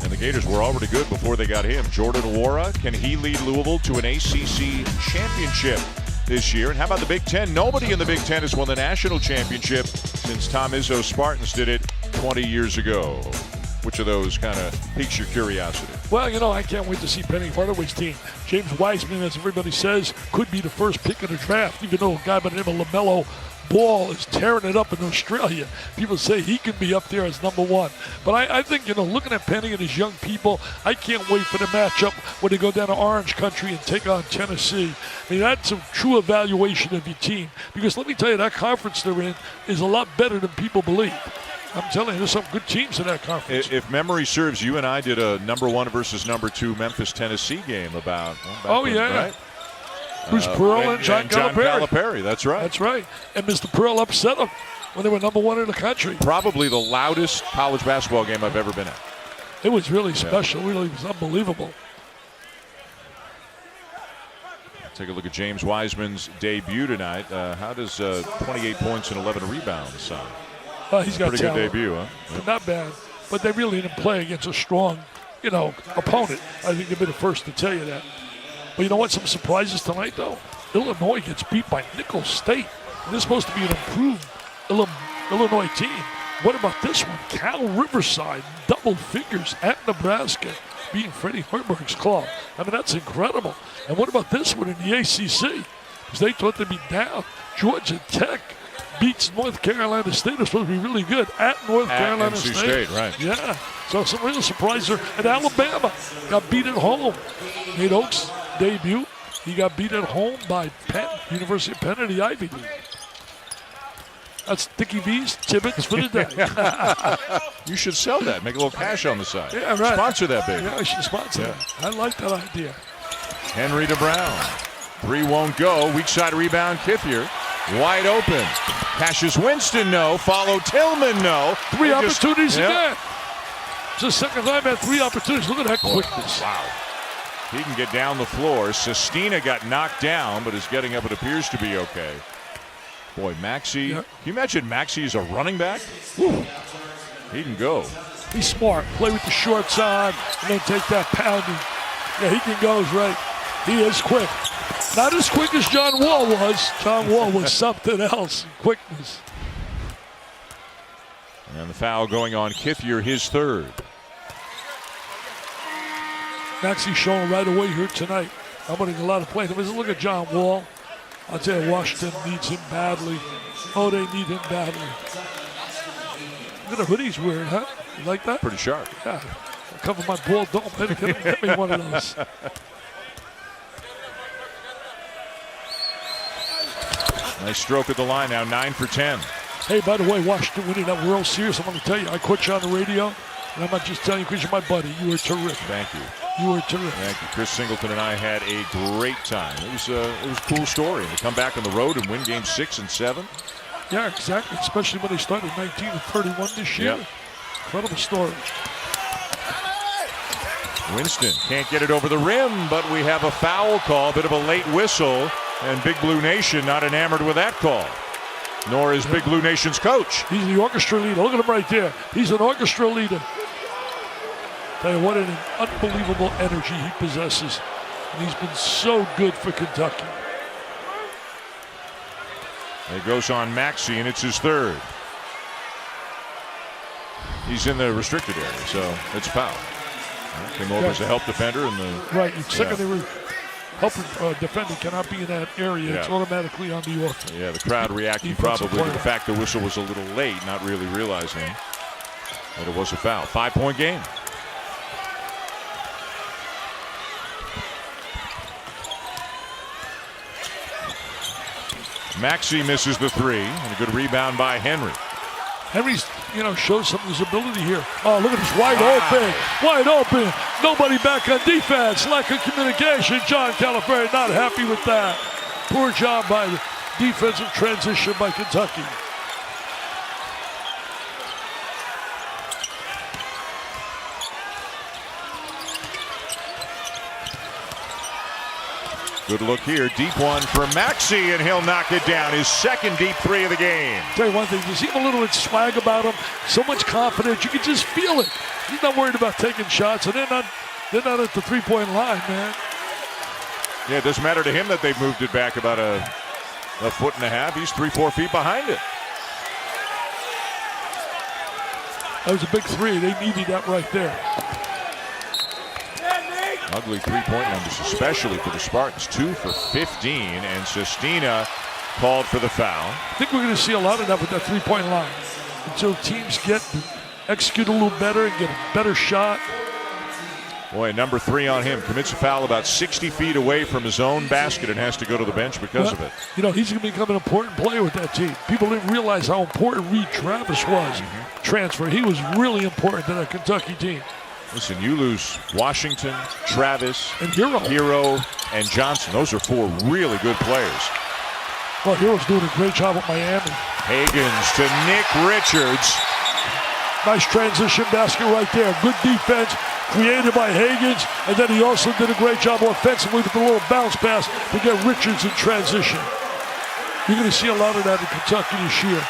And the Gators were already good before they got him. Jordan Nwora, can he lead Louisville to an ACC championship this year? And how about the Big Ten? Nobody in the Big Ten has won the national championship since Tom Izzo's Spartans did it 20 years ago. Which of those kind of piques your curiosity? Well, you know, I can't wait to see Penny Hardaway's team. James Wiseman, as everybody says, could be the first pick in the draft, even though a guy by the name of LaMelo Ball is tearing it up in Australia. People say he can be up there as number one. But I think, you know, looking at Penny and his young people, I can't wait for the matchup when they go down to Orange Country and take on Tennessee. I mean, that's a true evaluation of your team. Because let me tell you, that conference they're in is a lot better than people believe. I'm telling you, there's some good teams in that conference. If memory serves, you and I did a number 1 versus number 2 Memphis-Tennessee game about. Right? Bruce Pearl and John Calipari. That's right. That's right. And Mr. Pearl upset them when they were number 1 in the country. Probably the loudest college basketball game I've ever been at. It was really special. Really, it was unbelievable. Take a look at James Wiseman's debut tonight. How does 28 points and 11 rebounds sound? He's got pretty talent. good debut, huh? Yeah. Not bad. But they really didn't play against a strong, you know, opponent. I think they'll be the first to tell you that. But you know what? Some surprises tonight, though. Illinois gets beat by Nicholls State. And they're supposed to be an improved Illinois team. What about this one? Cal Riverside, double figures at Nebraska, beating Freddie Herberg's club. I mean, that's incredible. And what about this one in the ACC? Because they thought they'd be down. Georgia Tech beats North Carolina State. They're supposed to be really good at North Carolina NC State. Right. Yeah. So some real surprise there. And Alabama got beat at home. Nate Oaks' debut. He got beat at home by Penn, University of Penn in the Ivy League. That's Dickie V's Tibbets for the day. You should sell that. Make a little cash on the side. Yeah, right. Sponsor that, baby. Yeah, I should sponsor that. I like that idea. Henry to Brown. 3 won't go. Weak side rebound, Kithier. Wide open. Passes Winston, no. Follow Tillman, no. 3 opportunities again. It's the second time I had 3 opportunities. Look at that quickness. Wow. He can get down the floor. Sestina got knocked down, but is getting up. It appears to be okay. Boy, Maxey. Yeah. Can you imagine Maxey as a running back? Whew. He can go. He's smart. Play with the shorts on and then take that pounding. Yeah, he can go, is right. He is quick. Not as quick as John Wall was. John Wall was something else. Quickness. And the foul going on Kithier, his third. Maxey showing right away here tonight. I'm getting a lot of play. Look at John Wall. I'll tell you, Washington needs him badly. Oh, they need him badly. Look at the hoodie he's wearing, huh? You like that? Pretty sharp. Yeah. I'll cover my bald dome. Get me one of those. Nice stroke at the line now, 9 for 10. Hey, by the way, Washington winning that World Series. I'm going to tell you, I caught you on the radio, and I'm not just telling you because you're my buddy. You were terrific. Thank you. You were terrific. Thank you. Chris Singleton and I had a great time. It was a cool story. They come back on the road and win games 6 and 7. Yeah, exactly. Especially when they started 19-31 this year. Yep. Incredible story. Winston can't get it over the rim, but we have a foul call, a bit of a late whistle, and Big Blue Nation not enamored with that call. Nor is Big Blue Nation's coach. He's the orchestra leader. Look at him right there. He's an orchestra leader. Tell you what an unbelievable energy he possesses. And he's been so good for Kentucky. It goes on Maxey, and it's his third. He's in the restricted area, so it's foul. Came over as a help defender. Right, secondary help defender cannot be in that area. It's automatically on the offense. Yeah, the crowd reacting probably to the fact the whistle was a little late, not really realizing that it was a foul. 5-point game. Maxey misses the 3, and a good rebound by Henry. Henry's, shows some of his ability here. Oh, look at this, wide open. Nobody back on defense. Lack of communication. John Calipari not happy with that. Poor job by the defensive transition by Kentucky. Good look here. Deep one for Maxey, and he'll knock it down. His second deep 3 of the game. Tell you one thing, you see a little swag about him. So much confidence. You can just feel it. He's not worried about taking shots, and they're not at the 3-point line, man. Yeah, it doesn't matter to him that they've moved it back about a foot and a half. He's 3-4 feet behind it. That was a big three. They needed that right there. Ugly three-point numbers, especially for the Spartans. 2 for 15, and Sestina called for the foul. I think we're going to see a lot of that with that three-point line until teams execute a little better and get a better shot. Boy, number 3 on him. Commits a foul about 60 feet away from his own basket and has to go to the bench because of it. You know, he's going to become an important player with that team. People didn't realize how important Reed Travis was. Transfer. He was really important to that Kentucky team. Listen, you lose Washington, Travis, and Hero, and Johnson. Those are 4 really good players. Well, Hero's doing a great job at Miami. Hagans to Nick Richards. Nice transition basket right there. Good defense created by Hagans, and then he also did a great job offensively with a little bounce pass to get Richards in transition. You're going to see a lot of that in Kentucky this year.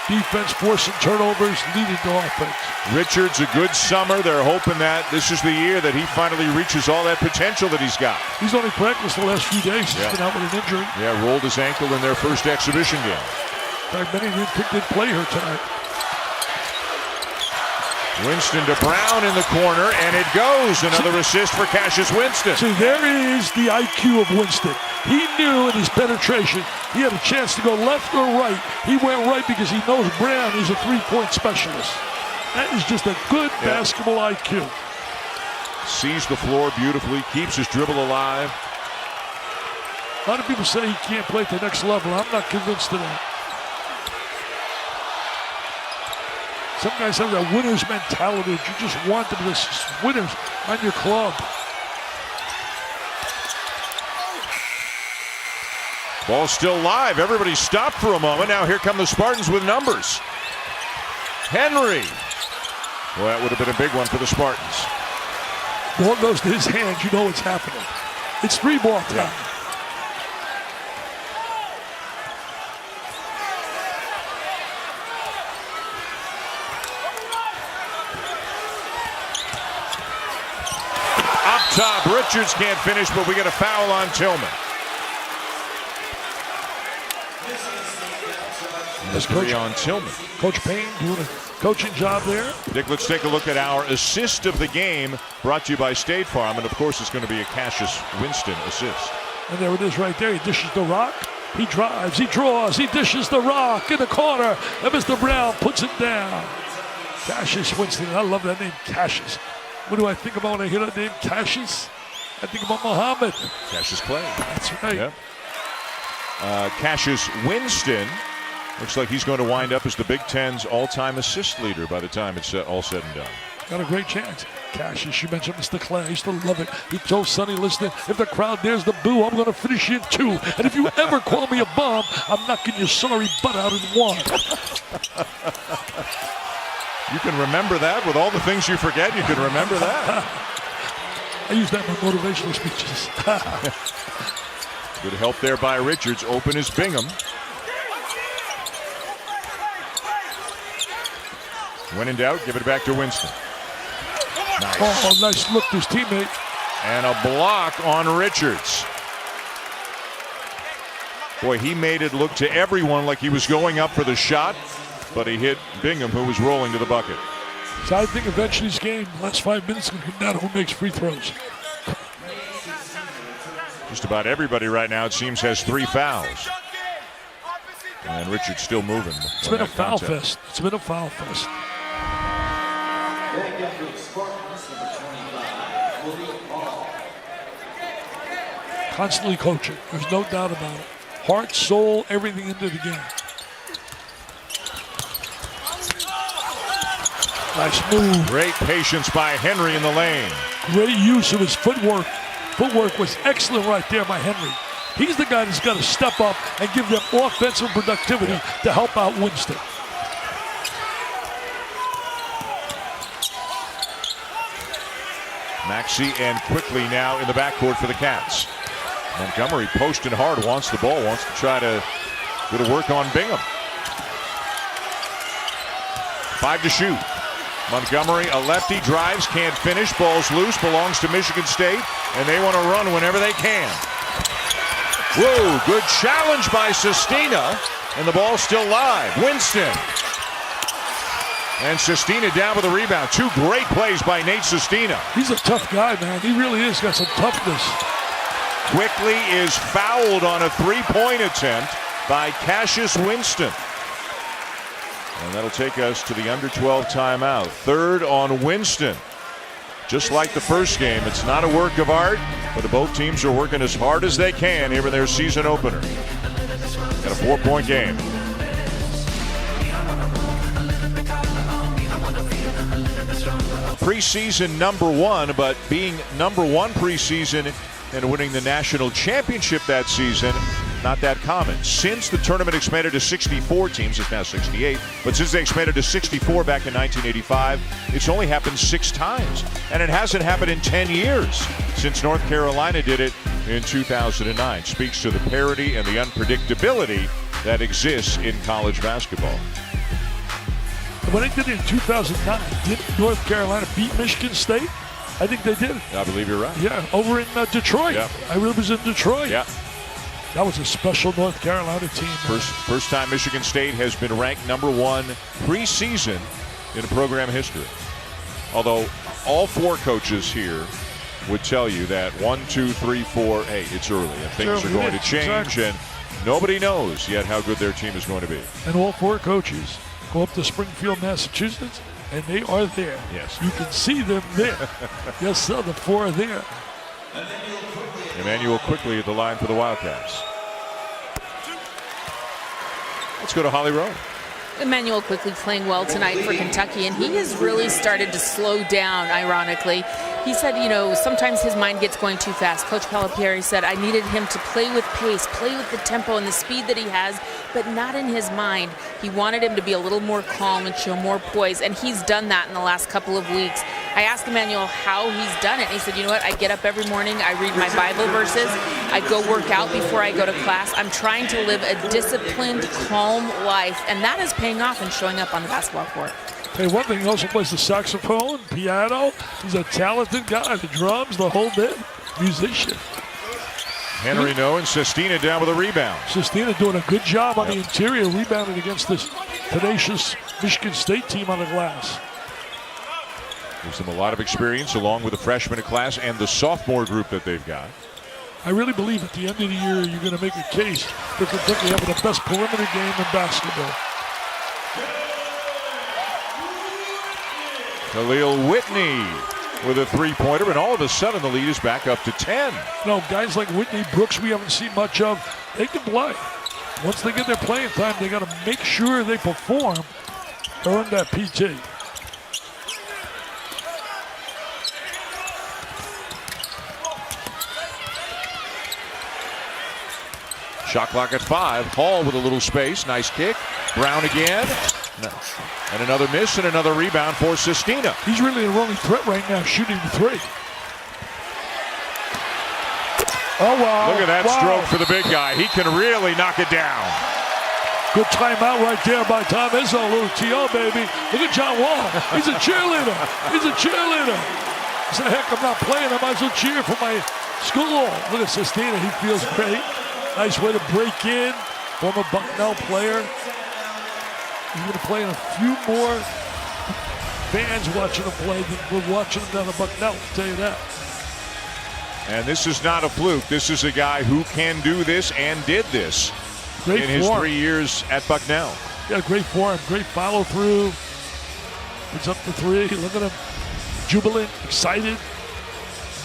Defense forcing turnovers, leading to offense. Richards, a good summer. They're hoping that this is the year that he finally reaches all that potential that he's got. He's only practiced the last few days. He's been out with an injury. Yeah, rolled his ankle in their first exhibition game. In fact, many didn't think they'd play her tonight. Winston to Brown in the corner, and it goes. Another assist for Cassius Winston. See, there is the IQ of Winston. He knew in his penetration he had a chance to go left or right. He went right because he knows Brown is a three-point specialist. That is just a good basketball IQ. Sees the floor beautifully, keeps his dribble alive. A lot of people say he can't play at the next level. I'm not convinced of that. Some guys have that winner's mentality. You just want them to be winners on your club. Ball still live. Everybody stopped for a moment. Now here come the Spartans with numbers. Henry. Well, that would have been a big one for the Spartans. Ball goes to his hands. You know what's happening. It's 3-ball time. Up top, Richards can't finish, but we get a foul on Tillman. That's Coach on Tillman. Coach Payne doing a coaching job there. Dick, let's take a look at our assist of the game, brought to you by State Farm, and of course it's going to be a Cassius Winston assist. And there it is right there. He dishes the rock. He drives. He draws. He dishes the rock in the corner. And Mr. Brown puts it down. Cassius Winston. I love that name, Cassius. What do I think about when I hear that name, Cassius? I think about Muhammad. Cassius Clay. That's right. Yep. Cassius Winston looks like he's going to wind up as the Big Ten's all-time assist leader by the time it's all said and done. Got a great chance. Cassius, you mentioned Mr. Clay. I used to love it. He told Sonny, listen, if the crowd dares to boo, I'm going to finish you in 2. And if you ever call me a bum, I'm knocking your sorry butt out in 1. You can remember that with all the things you forget. You can remember that. I use that in my motivational speeches. Good help there by Richards. Open is Bingham. When in doubt, give it back to Winston. Nice. Oh, nice look to his teammate. And a block on Richards. Boy, he made it look to everyone like he was going up for the shot, but he hit Bingham, who was rolling to the bucket. So I think eventually this game, last 5 minutes, going to come down to who makes free throws. Just about everybody right now, it seems, has 3 fouls. And Richards still moving. It's been a foul fest. It's been a foul fest. Constantly coaching. There's no doubt about it. Heart, soul, everything into the game. Nice move. Great patience by Henry in the lane. Great use of his footwork. Footwork was excellent right there by Henry. He's the guy that's got to step up and give them offensive productivity to help out Winston. Maxey and Quickley now in the backcourt for the Cats. Montgomery posting hard, wants the ball, wants to try to go to work on Bingham. 5 to shoot. Montgomery, a lefty, drives, can't finish, ball's loose, belongs to Michigan State, and they want to run whenever they can. Whoa, good challenge by Sestina, and the ball's still live. Winston. And Sestina down with a rebound. Two great plays by Nate Sestina. He's a tough guy, man. He really is. Got some toughness. Quickley is fouled on a three-point attempt by Cassius Winston. And that'll take us to the under 12 timeout. Third on Winston. Just like the first game, it's not a work of art, but both teams are working as hard as they can here in their season opener. In a 4-point game. Preseason number one, but being number one preseason and winning the national championship that season, not that common. Since the tournament expanded to 64 teams, it's now 68, but since they expanded to 64 back in 1985, it's only happened 6 times. And it hasn't happened in 10 years since North Carolina did it in 2009. Speaks to the parity and the unpredictability that exists in college basketball. When they did it in 2009, did North Carolina beat Michigan State? I think they did. I believe you're right. Yeah, over in Detroit. Yeah. I really was in Detroit. Yeah. That was a special North Carolina team. First time Michigan State has been ranked number one preseason in program history. Although all 4 coaches here would tell you that 1, 2, 3, 4, hey, it's early and things are going to change, exactly. And nobody knows yet how good their team is going to be. And all 4 coaches go up to Springfield, Massachusetts, and they are there. Yes. You can see them there. Yes, sir, the 4 are there. Emmanuel Quickley at the line for the Wildcats. Let's go to Holly Rowe. Emmanuel Quickley playing well tonight for Kentucky, and he has really started to slow down, ironically. He said, sometimes his mind gets going too fast. Coach Calipari said, I needed him to play with pace, play with the tempo and the speed that he has, but not in his mind. He wanted him to be a little more calm and show more poise, and he's done that in the last couple of weeks. I asked Emmanuel how he's done it, and he said, you know what, I get up every morning, I read my Bible verses, I go work out before I go to class. I'm trying to live a disciplined, calm life, and that is paying off and showing up on the basketball court. Hey, one thing, he also plays the saxophone, piano. He's a talented guy. The drums, the whole bit. Musician. Henry No and Sestina down with a rebound. Sestina doing a good job on the interior, rebounding against this tenacious Michigan State team on the glass. Gives them a lot of experience along with the freshman class and the sophomore group that they've got. I really believe at the end of the year you're going to make a case for Kentucky having the best perimeter game in basketball. Khalil Whitney with a three-pointer, and all of a sudden the lead is back up to 10. Guys like Whitney, Brooks, we haven't seen much of. They can play. Once they get their playing time, they got to make sure they perform, earn that PT. Shot clock at 5. Hall with a little space. Nice kick. Brown again. And another miss and another rebound for Sestina. He's really the only threat right now, shooting the 3. Oh, wow. Look at that stroke for the big guy. He can really knock it down. Good timeout right there by Tom Izzo. A little T.O., baby. Look at John Wall. He's a cheerleader. He's a cheerleader. He said, heck, I'm not playing. I might as well cheer for my school. Look at Sestina. He feels great. Nice way to break in. Former Bucknell player. He's going to play in a few more fans watching him play than we're watching him down at Bucknell, I'll tell you that. And this is not a fluke. This is a guy who can do this and did this in his 3 years at Bucknell. Yeah, great form, great follow through. It's up to 3. Look at him, jubilant, excited.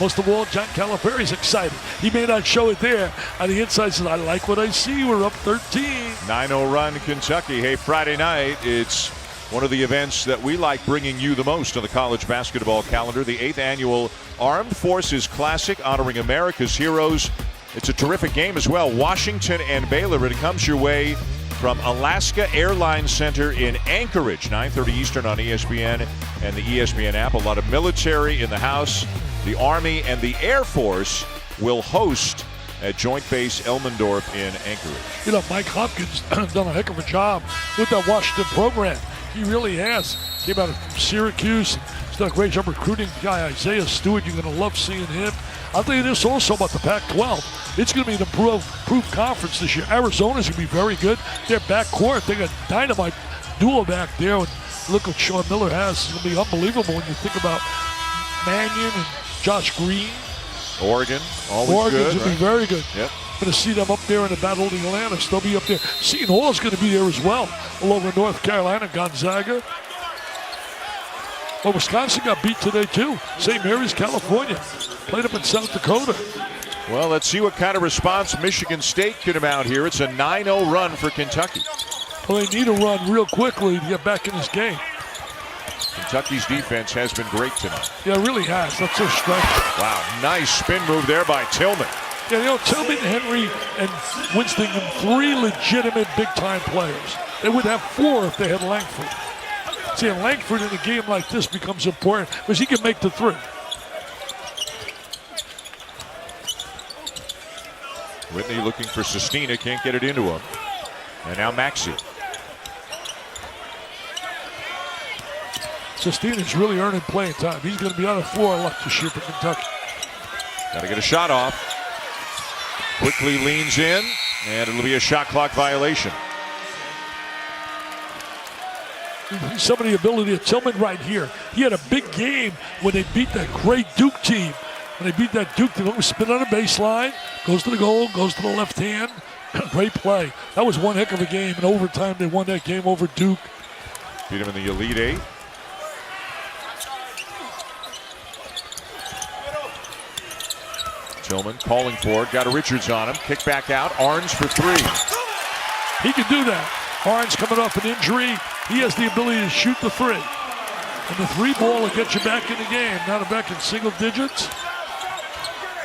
Most of all, John Calipari's excited. He may not show it there. On the inside, says, I like what I see. We're up 13. 9-0 run, Kentucky. Hey, Friday night, it's one of the events that we like bringing you the most on the college basketball calendar, the 8th annual Armed Forces Classic, honoring America's heroes. It's a terrific game as well. Washington and Baylor. It comes your way from Alaska Airlines Center in Anchorage, 9:30 Eastern on ESPN and the ESPN app. A lot of military in the house. The Army and the Air Force will host at Joint Base Elmendorf in Anchorage. Mike Hopkins done a heck of a job with that Washington program. He really has. Came out from Syracuse. He's done a great job recruiting guy Isaiah Stewart. You're going to love seeing him. I'll tell you this also about the Pac-12. It's going to be an improved conference this year. Arizona's going to be very good. Their backcourt, they got dynamite duo back there with Look what Sean Miller has. It's going to be unbelievable when you think about Mannion and Josh Green. Oregon, always Oregon's good. Going to be very good. Yep. Going to see them up there in the Battle of the Atlantis. They'll be up there. Seton Hall's going to be there as well, all over North Carolina, Gonzaga. Well, Wisconsin got beat today, too. St. Mary's, California. Played up in South Dakota. Well, let's see what kind of response Michigan State can mount here. It's a 9-0 run for Kentucky. Well, they need a run real quickly to get back in this game. Kentucky's defense has been great tonight. Yeah, it really has. That's their strength. Wow, nice spin move there by Tillman. Yeah, you know, Tillman, Henry, and Winston, 3 legitimate big-time players. They would have 4 if they had Langford. See, and Langford in a game like this becomes important because he can make the 3. Whitney looking for Sestina, can't get it into him. And now Maxey. Sestina's really earning playing time. He's going to be on the floor a lot this year for Kentucky. Got to get a shot off. Quickley leans in, and it'll be a shot clock violation. Some of the ability of Tillman right here. He had a big game when they beat that great Duke team. When they beat that Duke team, it was spin on the baseline, goes to the goal, goes to the left hand. Great play. That was one heck of a game. In overtime, they won that game over Duke. Beat him in the Elite Eight. Tillman calling for it. Got a Richards on him. Kick back out. Arns for 3. He can do that. Arns coming off an injury. He has the ability to shoot the 3. And the 3 ball will get you back in the game. Now they're back in single digits.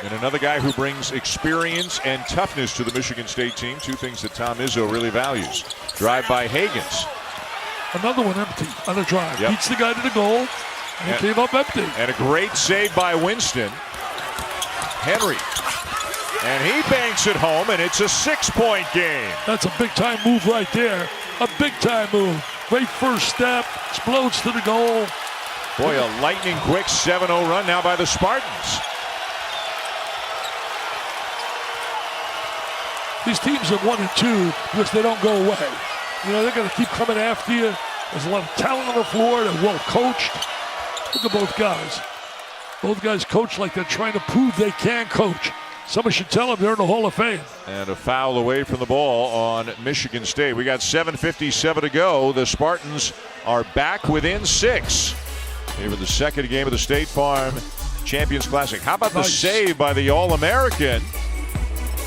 And another guy who brings experience and toughness to the Michigan State team. 2 things that Tom Izzo really values. Drive by Hagans. Another one empty on a drive. Yep. Beats the guy to the goal. And he came up empty. And a great save by Winston. Henry. And he banks it home, and it's a 6-point game. That's a big-time move right there. A big-time move. Great first step. Explodes to the goal. Boy, a lightning-quick 7-0 run now by the Spartans. These teams are 1 and 2 because they don't go away. You know, they're going to keep coming after you. There's a lot of talent on the floor. They're well coached. Look at both guys. Both guys coach like they're trying to prove they can coach. Somebody should tell them they're in the Hall of Fame. And a foul away from the ball on Michigan State. We got 7:57 to go. The Spartans are back within 6. Even the second game of the State Farm Champions Classic. How about the save by the All-American?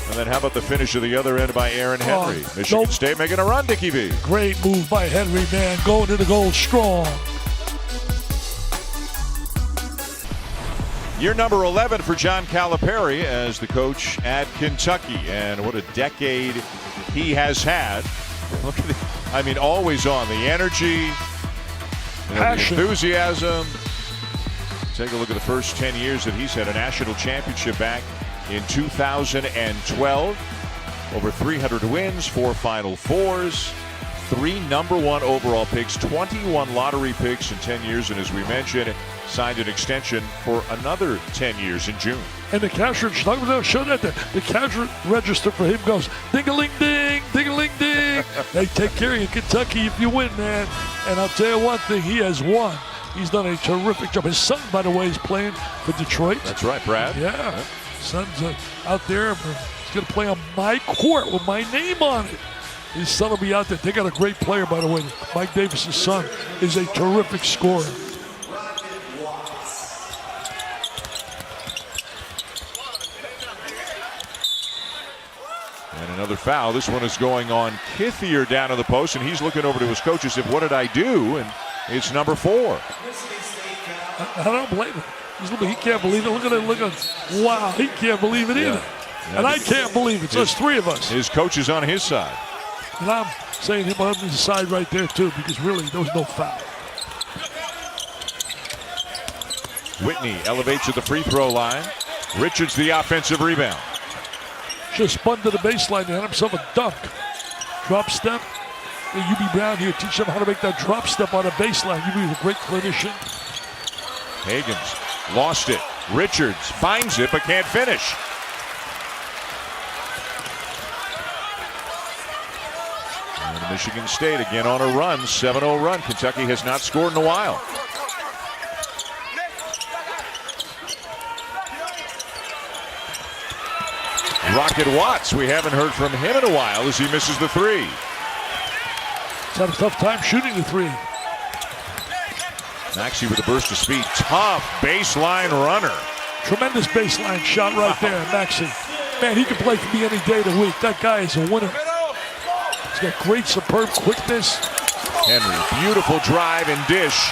And then how about the finish of the other end by Aaron Henry? Michigan State making a run, Dickie V. Great move by Henry, man. Going to the goal strong. Year number 11 for John Calipari as the coach at Kentucky. And what a decade he has had. Look at always on. The energy, the enthusiasm. Take a look at the first 10 years that he's had a national championship back in 2012. Over 300 wins, 4 Final Fours, 3 number 1 overall picks, 21 lottery picks in 10 years, and as we mentioned, signed an extension for another 10 years in June. And the cash register, show that the cash register for him goes ding-a-ling-ding, ding-a-ling-ding. They take care of you, Kentucky, if you win, man. And I'll tell you one thing, he has won. He's done a terrific job. His son, by the way, is playing for Detroit. That's right, Brad. Yeah. Son's out there. He's going to play on my court with my name on it. His son will be out there. They got a great player, by the way. Mike Davis's son is a terrific scorer. And another foul. This one is going on Kithier down to the post, and he's looking over to his coach as if, what did I do? And it's number 4. I don't blame him. He can't believe it. Look at it. Wow, he can't believe it either. And I can't believe it. So it's 3 of us. His coach is on his side. And I'm saying him on his side right there, too, because really, there was no foul. Whitney elevates at the free throw line. Richards the offensive rebound. Should have spun to the baseline and had himself a dunk. Drop step. UB Brown here, teach them how to make that drop step on a baseline. UB is a great clinician. Hagans lost it. Richards finds it but can't finish. And Michigan State again on a run, 7-0 run. Kentucky has not scored in a while. Rocket Watts, we haven't heard from him in a while as he misses the three. He's had a tough time shooting the three. Maxey with a burst of speed. Tough baseline runner. Tremendous baseline shot right there, Maxey. Man, he can play for me any day of the week. That guy is a winner. He's got great, superb quickness. Henry, beautiful drive and dish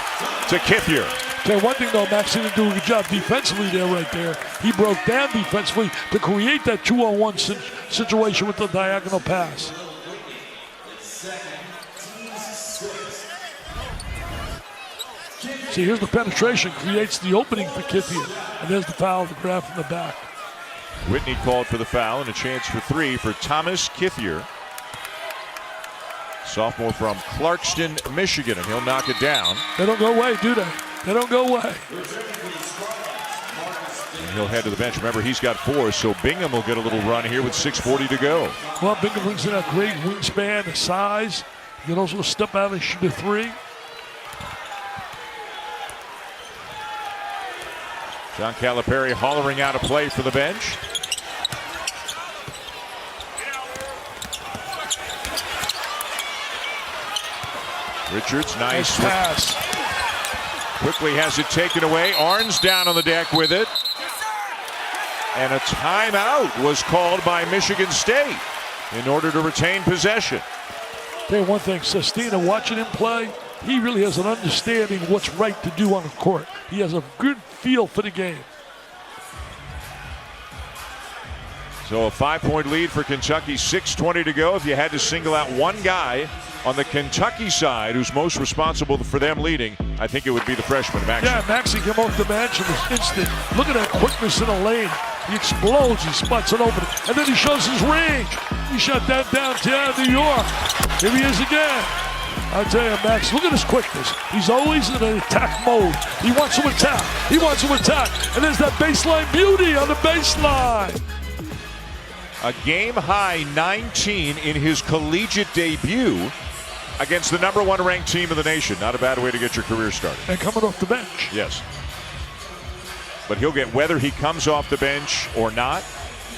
to Kithier. Okay, one thing though, Maxey didn't do a good job defensively there, right there. He broke down defensively to create that 2-on-1 situation with the diagonal pass. See, here's the penetration, creates the opening for Kithier. And there's the foul, the grab from the back. Whitney called for the foul and a chance for three for Thomas Kithier. Sophomore from Clarkston, Michigan, and he'll knock it down. They don't go away, do they? They don't go away. And he'll head to the bench. Remember, he's got 4, so Bingham will get a little run here with 6:40 to go. Well, Bingham brings in that great wingspan, the size. He can also step out and shoot a three. John Calipari hollering out a play for the bench. Richards, nice pass. Quickly has it taken away. Arns down on the deck with it. And a timeout was called by Michigan State in order to retain possession. Tell you one thing, Sestina, watching him play, he really has an understanding of what's right to do on the court. He has a good feel for the game. So a 5-point lead for Kentucky, 6:20 to go. If you had to single out one guy on the Kentucky side who's most responsible for them leading, I think it would be the freshman, Maxey. Yeah, Maxey came off the bench in this instant. Look at that quickness in the lane. He explodes, he spots it open, and then he shows his range. He shot that downtown New York. Here he is again. I tell you, Max, look at his quickness. He's always in an attack mode. He wants to attack. He wants to attack. And there's that baseline beauty on the baseline. A game-high 19 in his collegiate debut against the #1 ranked team in the nation. Not a bad way to get your career started. And coming off the bench. Yes. But he'll get, whether he comes off the bench or not,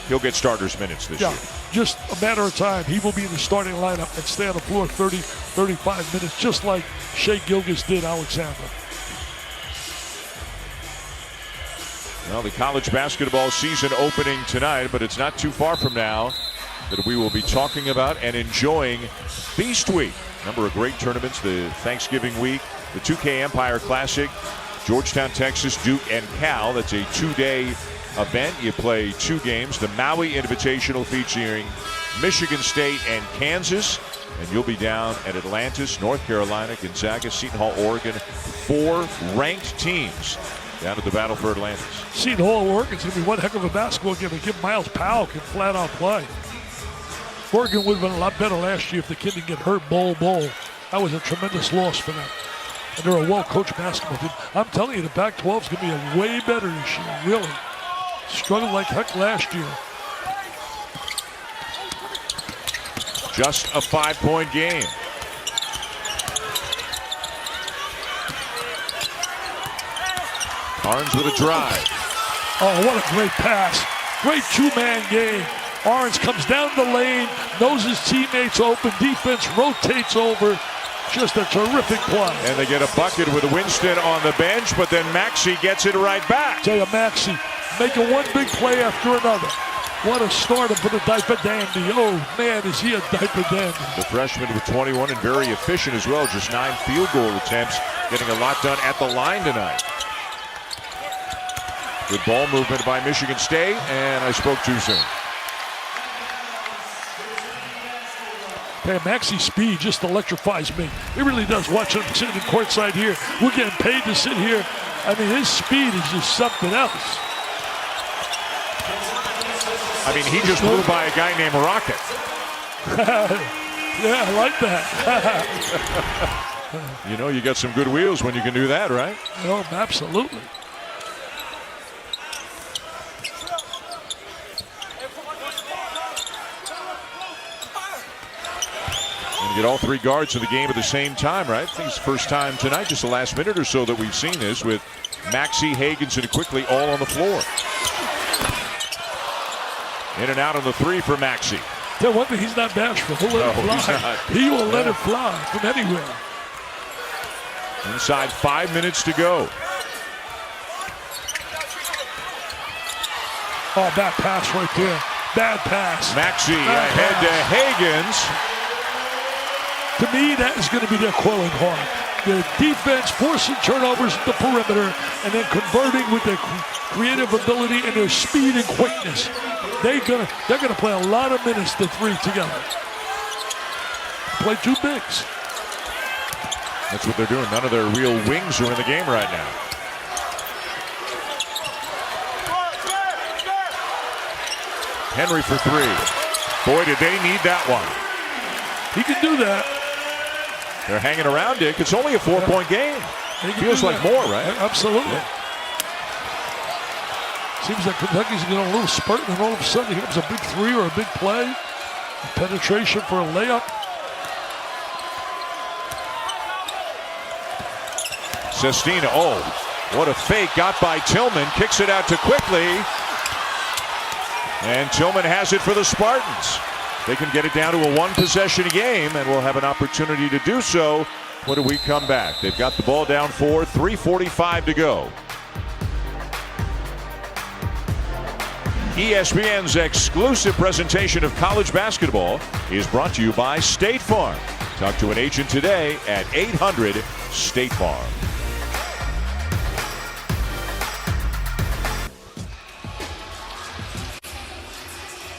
he'll get starters minutes this year. Just a matter of time. He will be in the starting lineup and stay on the floor 30, 35 minutes, just like Shea Gilgeous did Alexander. Well, the college basketball season opening tonight, but it's not too far from now that we will be talking about and enjoying Feast Week. A number of great tournaments, the Thanksgiving week, the 2K Empire Classic, Georgetown, Texas, Duke, and Cal. That's a 2-day event. You play 2 games. The Maui Invitational featuring Michigan State and Kansas. And you'll be down at Atlantis, North Carolina, Gonzaga, Seton Hall, Oregon. 4 ranked teams down at the Battle for Atlantis. Seton Hall, Oregon's going to be one heck of a basketball game. Again, Miles Powell can flat out play. Oregon would have been a lot better last year if the kid didn't get hurt. Bowl. That was a tremendous loss for them. And they're a well-coached basketball team. I'm telling you, the Pac-12 is going to be a way better this year, really. Struggled like heck last year. Just a 5-point game. Arns with a drive. Oh, what a great pass. Great 2-man game. Arns comes down the lane, knows his teammates open, defense rotates over. Just a terrific play. And they get a bucket with Winston on the bench, but then Maxey gets it right back. Tell you, Maxey making one big play after another. What a starter for the diaper dandy. Oh, man, is he a diaper dandy. The freshman with 21 and very efficient as well. Just 9 field goal attempts, getting a lot done at the line tonight. Good ball movement by Michigan State, and I spoke too soon. Hey, Maxey's speed just electrifies me. It really does. Watching him sitting courtside here. We're getting paid to sit here. I mean, his speed is just something else. I mean, he just blew by a guy named Rocket. Yeah, I like that. You know, you got some good wheels when you can do that, right? Oh, absolutely. get all three guards in the game at the same time, right? I think it's the first time tonight, just the last minute or so, that we've seen this with Maxey, Hagans, and Quickley all on the floor. In and out on the three for Maxey. Tell one thing, he's not bashful. He'll let it fly. He will let it fly from anywhere. Inside 5 minutes to go. Oh, bad pass right there. Bad pass. Maxey ahead to Hagans. To me, that is going to be their calling card. Their defense forcing turnovers at the perimeter and then converting with their creative ability and their speed and quickness. They're gonna play a lot of minutes, the three together. Play two bigs. That's what they're doing. None of their real wings are in the game right now. Henry for three. Boy, did they need that one. He can do that. They're hanging around Dick. It's only a 4-point game. Feels like more, right? Absolutely. Yeah. Seems like Kentucky's getting a little spurt, and all of a sudden here comes a big three or a big play. Penetration for a layup. Sestina, oh, what a fake. Got by Tillman. Kicks it out to Quickley. And Tillman has it for the Spartans. They can get it down to a one-possession game, and we'll have an opportunity to do so when we come back. They've got the ball down 4, 3:45 to go. ESPN's exclusive presentation of college basketball is brought to you by State Farm. Talk to an agent today at 800-STATE-FARM.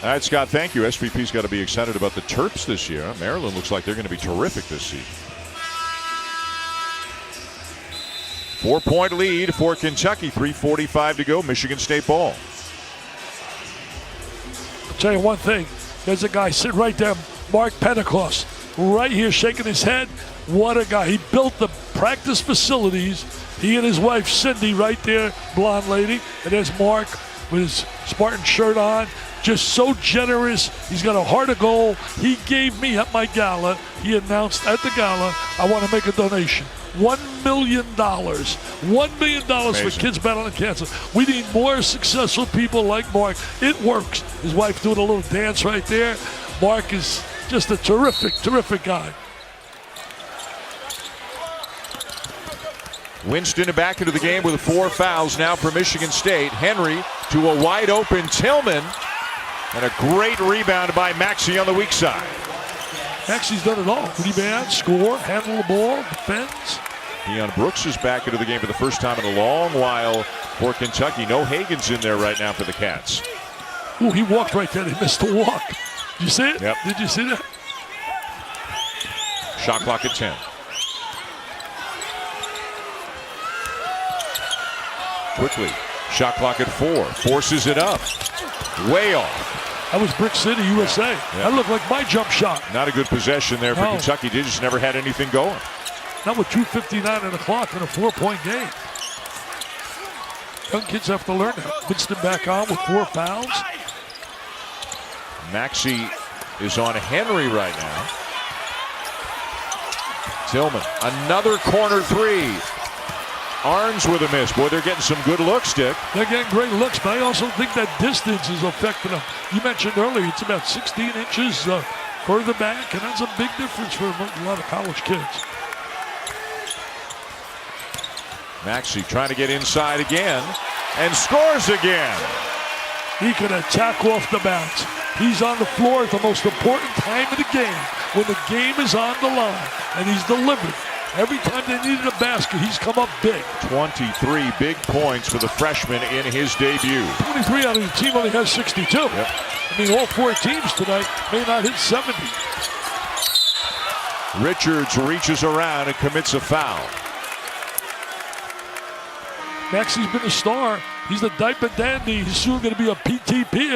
All right, Scott, thank you. SVP's got to be excited about the Terps this year. Maryland looks like they're going to be terrific this season. 4-point lead for Kentucky, 3:45 to go, Michigan State ball. I'll tell you one thing. There's a guy sitting right there, Mark Pentecost, right here shaking his head. What a guy. He built the practice facilities. He and his wife, Cindy, right there, blonde lady. And there's Mark with his Spartan shirt on. Just so generous. He's got a heart of gold. He gave me at my gala, he announced at the gala, I want to make a donation. $1 million. $1 million for kids battling cancer. We need more successful people like Mark. It works. His wife doing a little dance right there. Mark is just a terrific, terrific guy. Winston back into the game with 4 fouls now for Michigan State. Henry to a wide open Tillman. And a great rebound by Maxey on the weak side. Maxey's done it all. Rebound, score, handle the ball, defends. Deion Brooks is back into the game for the first time in a long while for Kentucky. No Hagans in there right now for the Cats. Ooh, he walked right there. He missed the walk. Did you see it? Yep. Did you see that? Shot clock at 10. Quickley. Shot clock at 4. Forces it up. Way off. That was Brick City, USA. Yeah. That looked like my jump shot. Not a good possession there for Kentucky. They just never had anything going. Not with 2:59 on the clock in a 4-point game. Young kids have to learn that. Winston back on with 4 fouls. Maxey is on Henry right now. Tillman, another corner three. Arns with a miss. Boy, they're getting some good looks, Dick. They're getting great looks, but I also think that distance is affecting them. You mentioned earlier it's about 16 inches further back, and that's a big difference for a lot of college kids. Maxey trying to get inside again and scores again. He can attack off the bounce. He's on the floor at the most important time of the game, when the game is on the line, and he's delivered. Every time they needed a basket, he's come up big. 23 big points for the freshman in his debut. 23 out of the team only has 62. Yep. I mean, all 4 teams tonight may not hit 70. Richards reaches around and commits a foul. Maxey's been a star. He's the diaper dandy. He's soon going to be a PTP,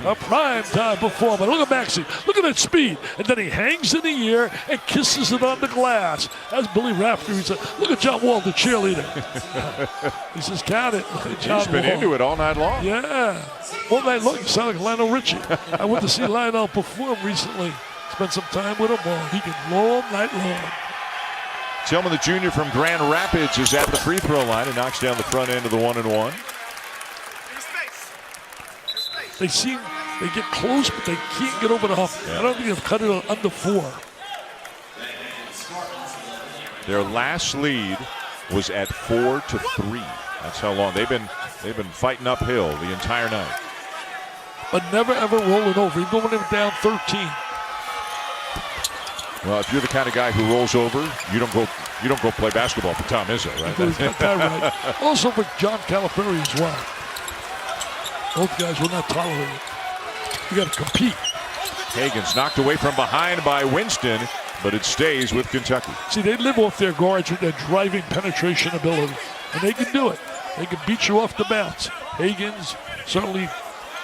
a primetime performer. Look at Maxey. Look at that speed. And then he hangs in the air and kisses it on the glass. As Billy Rafter, he said, look at John Wall, the cheerleader. He says, count it. He's been into it all night long. Yeah. All night long. You sound like Lionel Richie. I went to see Lionel perform recently. spend some time with him. Well, he can blow all night long. Tillman, the junior from Grand Rapids, is at the free throw line and knocks down the front end of the 1-and-1. They get close, but they can't get over the hump. Yeah. I don't think they've cut it under 4. Their last lead was at 4-3. That's how long they've been fighting uphill the entire night. But never ever rolling over, even when they're down 13. Well, if you're the kind of guy who rolls over, you don't go play basketball for Tom Izzo, right? He's got that right. Also for John Calipari as well. Both guys will not tolerate it. You got to compete. Hagans knocked away from behind by Winston, but it stays with Kentucky. See, they live off their guards with their driving penetration ability, and they can do it. They can beat you off the bounce. Hagans, certainly,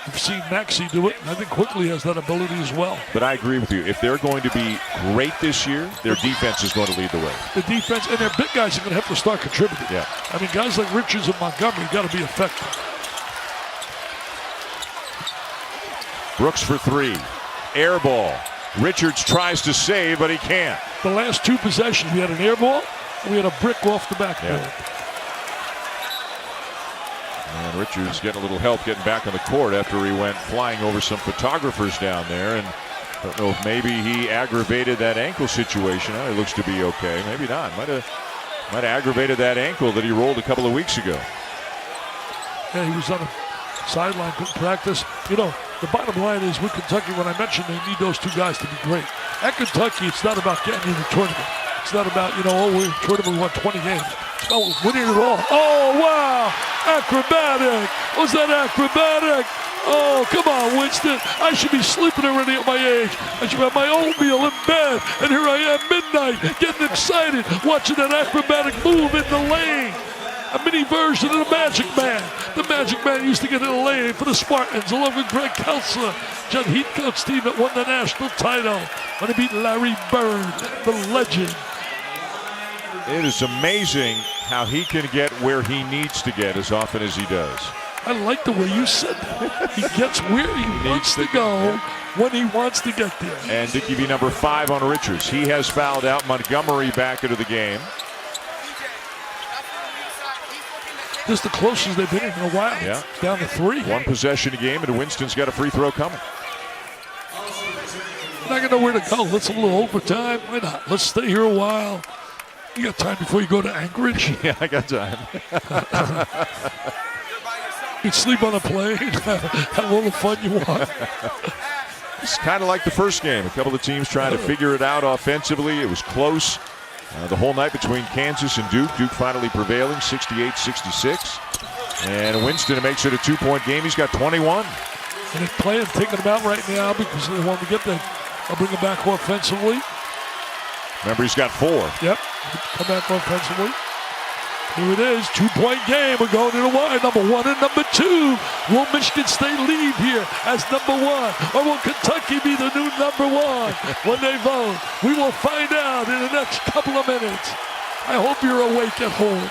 you've seen Maxey do it, and I think Quickley has that ability as well. But I agree with you. If they're going to be great this year, their defense is going to lead the way. The defense and their big guys are going to have to start contributing. Yeah. I mean, guys like Richards and Montgomery got to be effective. Brooks for 3. Air ball. Richards tries to save, but he can't. The last 2 possessions, we had an air ball, and we had a brick off the backboard. Yeah. And Richards getting a little help getting back on the court after he went flying over some photographers down there. And I don't know if maybe he aggravated that ankle situation. It looks to be okay. Maybe not. Might have aggravated that ankle that he rolled a couple of weeks ago. Yeah, he was on the sideline, couldn't practice. You know, the bottom line is with Kentucky, when I mentioned they need those 2 guys to be great. At Kentucky, it's not about getting in the tournament. It's not about, we're in the tournament, we won 20 games. It's about winning it all. Oh, wow! Acrobatic! Was that acrobatic? Oh, come on, Winston. I should be sleeping already at my age. I should have my oatmeal in bed. And here I am, midnight, getting excited, watching that acrobatic move in the lane. A mini version of the Magic Man. The Magic Man used to get in the lane for the Spartans, along with Greg Kelser, Judd Heathcote's team that won the national title when he beat Larry Bird, the legend. It is amazing how he can get where he needs to get as often as he does. I like the way you said that. He gets where he wants to go when he wants to get there. And Dickie V number 5 on Richards. He has fouled out. Montgomery back into the game. This is the closest they've been in a while. Yeah. It's down to 3. 1 possession a game, and Winston's got a free throw coming. Not going to know where to go. Let's a little overtime. Why not? Let's stay here a while. You got time before you go to Anchorage? Yeah, I got time. You sleep on a plane, have all the fun you want. It's kind of like the first game. A couple of teams trying to figure it out offensively. It was close the whole night between Kansas and Duke. Duke finally prevailing, 68-66. And Winston makes it a 2-point game. He's got 21. And they're playing, taking them out right now because they want to get them. I'll bring them back offensively. Remember, he's got 4. Yep, come back offensively. Here it is, 2-point game. We're going to the wire. Number 1 and number 2. Will Michigan State lead here as number 1? Or will Kentucky be the new number 1 when they vote? We will find out in the next couple of minutes. I hope you're awake at home.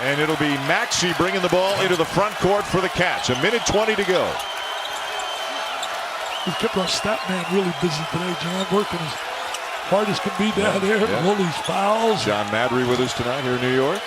And it'll be Maxey bringing the ball into the front court for the Cats. 1:20 to go. We've kept our stat man really busy today, John, working as hard as can be down there. Yeah. All these fouls. John Madry with us tonight here in New York.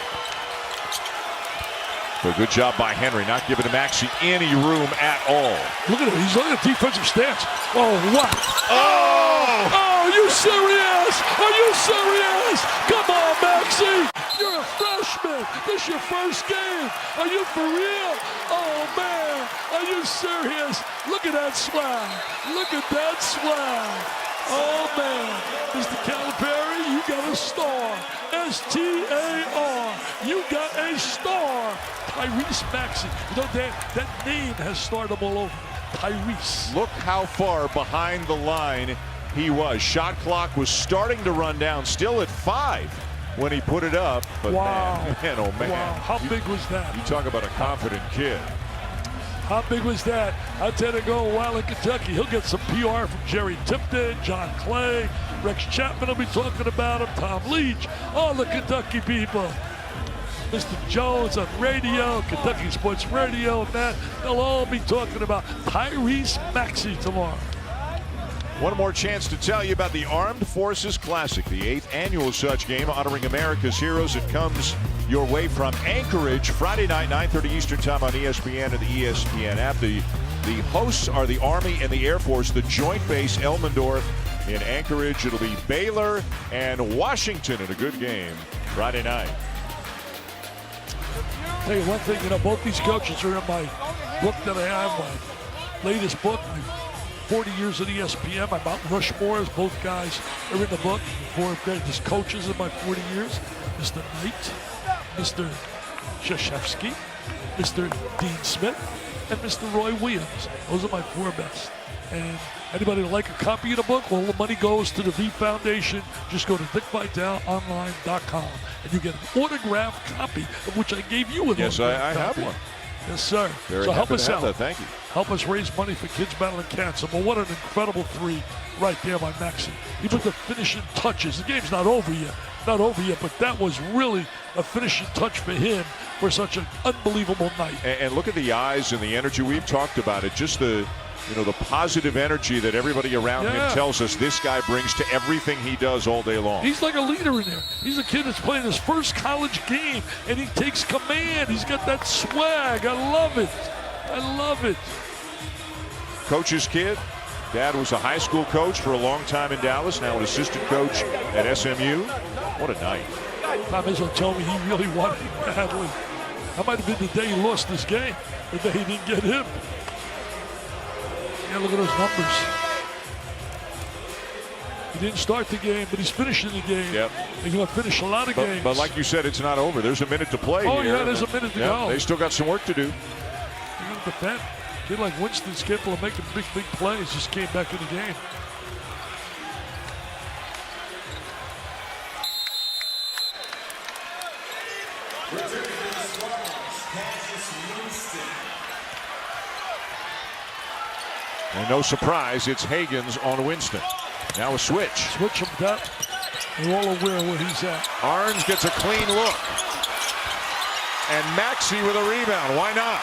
So good job by Henry, not giving to Maxey any room at all. Look at him, he's on a defensive stance. Oh, wow. Oh! Are you serious? Are you serious? Come on, Maxey. You're a freshman. This is your first game. Are you for real? Oh, man. Are you serious? Look at that swag. Look at that swag. Oh, man. Mr. Calipari, you got a star. S-T-A-R. You got a star. Tyrese Maxey. You know, that name has starred him all over. Tyrese. Look how far behind the line he was. Shot clock was starting to run down, still at 5 when he put it up. But wow. Man, oh man. Wow. How big was that? You talk about a confident kid. How big was that? I tend to go a while in Kentucky. He'll get some PR from Jerry Tipton, John Clay, Rex Chapman will be talking about him, Tom Leach, all the Kentucky people. Mr. Jones on radio, Kentucky Sports Radio, and that. They'll all be talking about Tyrese Maxey tomorrow. One more chance to tell you about the Armed Forces Classic, the 8th annual such game honoring America's heroes. It comes your way from Anchorage Friday night, 9:30 Eastern Time on ESPN and the ESPN app. The hosts are the Army and the Air Force, the Joint Base Elmendorf in Anchorage. It'll be Baylor and Washington in a good game Friday night. I'll tell you one thing, both these coaches are in my book that I have, my latest book, 40 years at ESPN, my Mount Rushmores. Both guys are in the book. Four greatest coaches in my 40 years. Mr. Knight, Mr. Krzyzewski, Mr. Dean Smith, and Mr. Roy Williams. Those are my four best. And anybody would like a copy of the book, well, the money goes to the V Foundation. Just go to dickvitelonline.com and you get an autographed copy of which I gave you an Yes, I have one. Yes, sir. Very so help happy us to have out. that. Thank you. Help us raise money for kids battling cancer. But what an incredible three right there by Maxey. He put the finishing touches. The game's not over yet. Not over yet, but that was really a finishing touch for him for such an unbelievable night. And look at the eyes and the energy. We've talked about it. Just the positive energy that everybody around him tells us this guy brings to everything he does all day long. He's like a leader in there. He's a kid that's playing his first college game, and he takes command. He's got that swag. I love it. I love it. Coach's kid. Dad was a high school coach for a long time in Dallas, now an assistant coach at SMU. What a night. Tom Izzo told me he really wanted him badly. That might have been the day he lost this game, the day he didn't get him. Yeah, look at those numbers. He didn't start the game, but he's finishing the game. Yep. He's going to finish a lot of games. But like you said, it's not over. There's a minute to play here. Yeah, there's a minute to go. They still got some work to do. You're going to defend. A kid like Winston's capable of making big plays. Just came back in the game. And no surprise, it's Hagans on Winston. Now a switch. Switch him that. We're all aware where he's at. Arns gets a clean look. And Maxey with a rebound. Why not?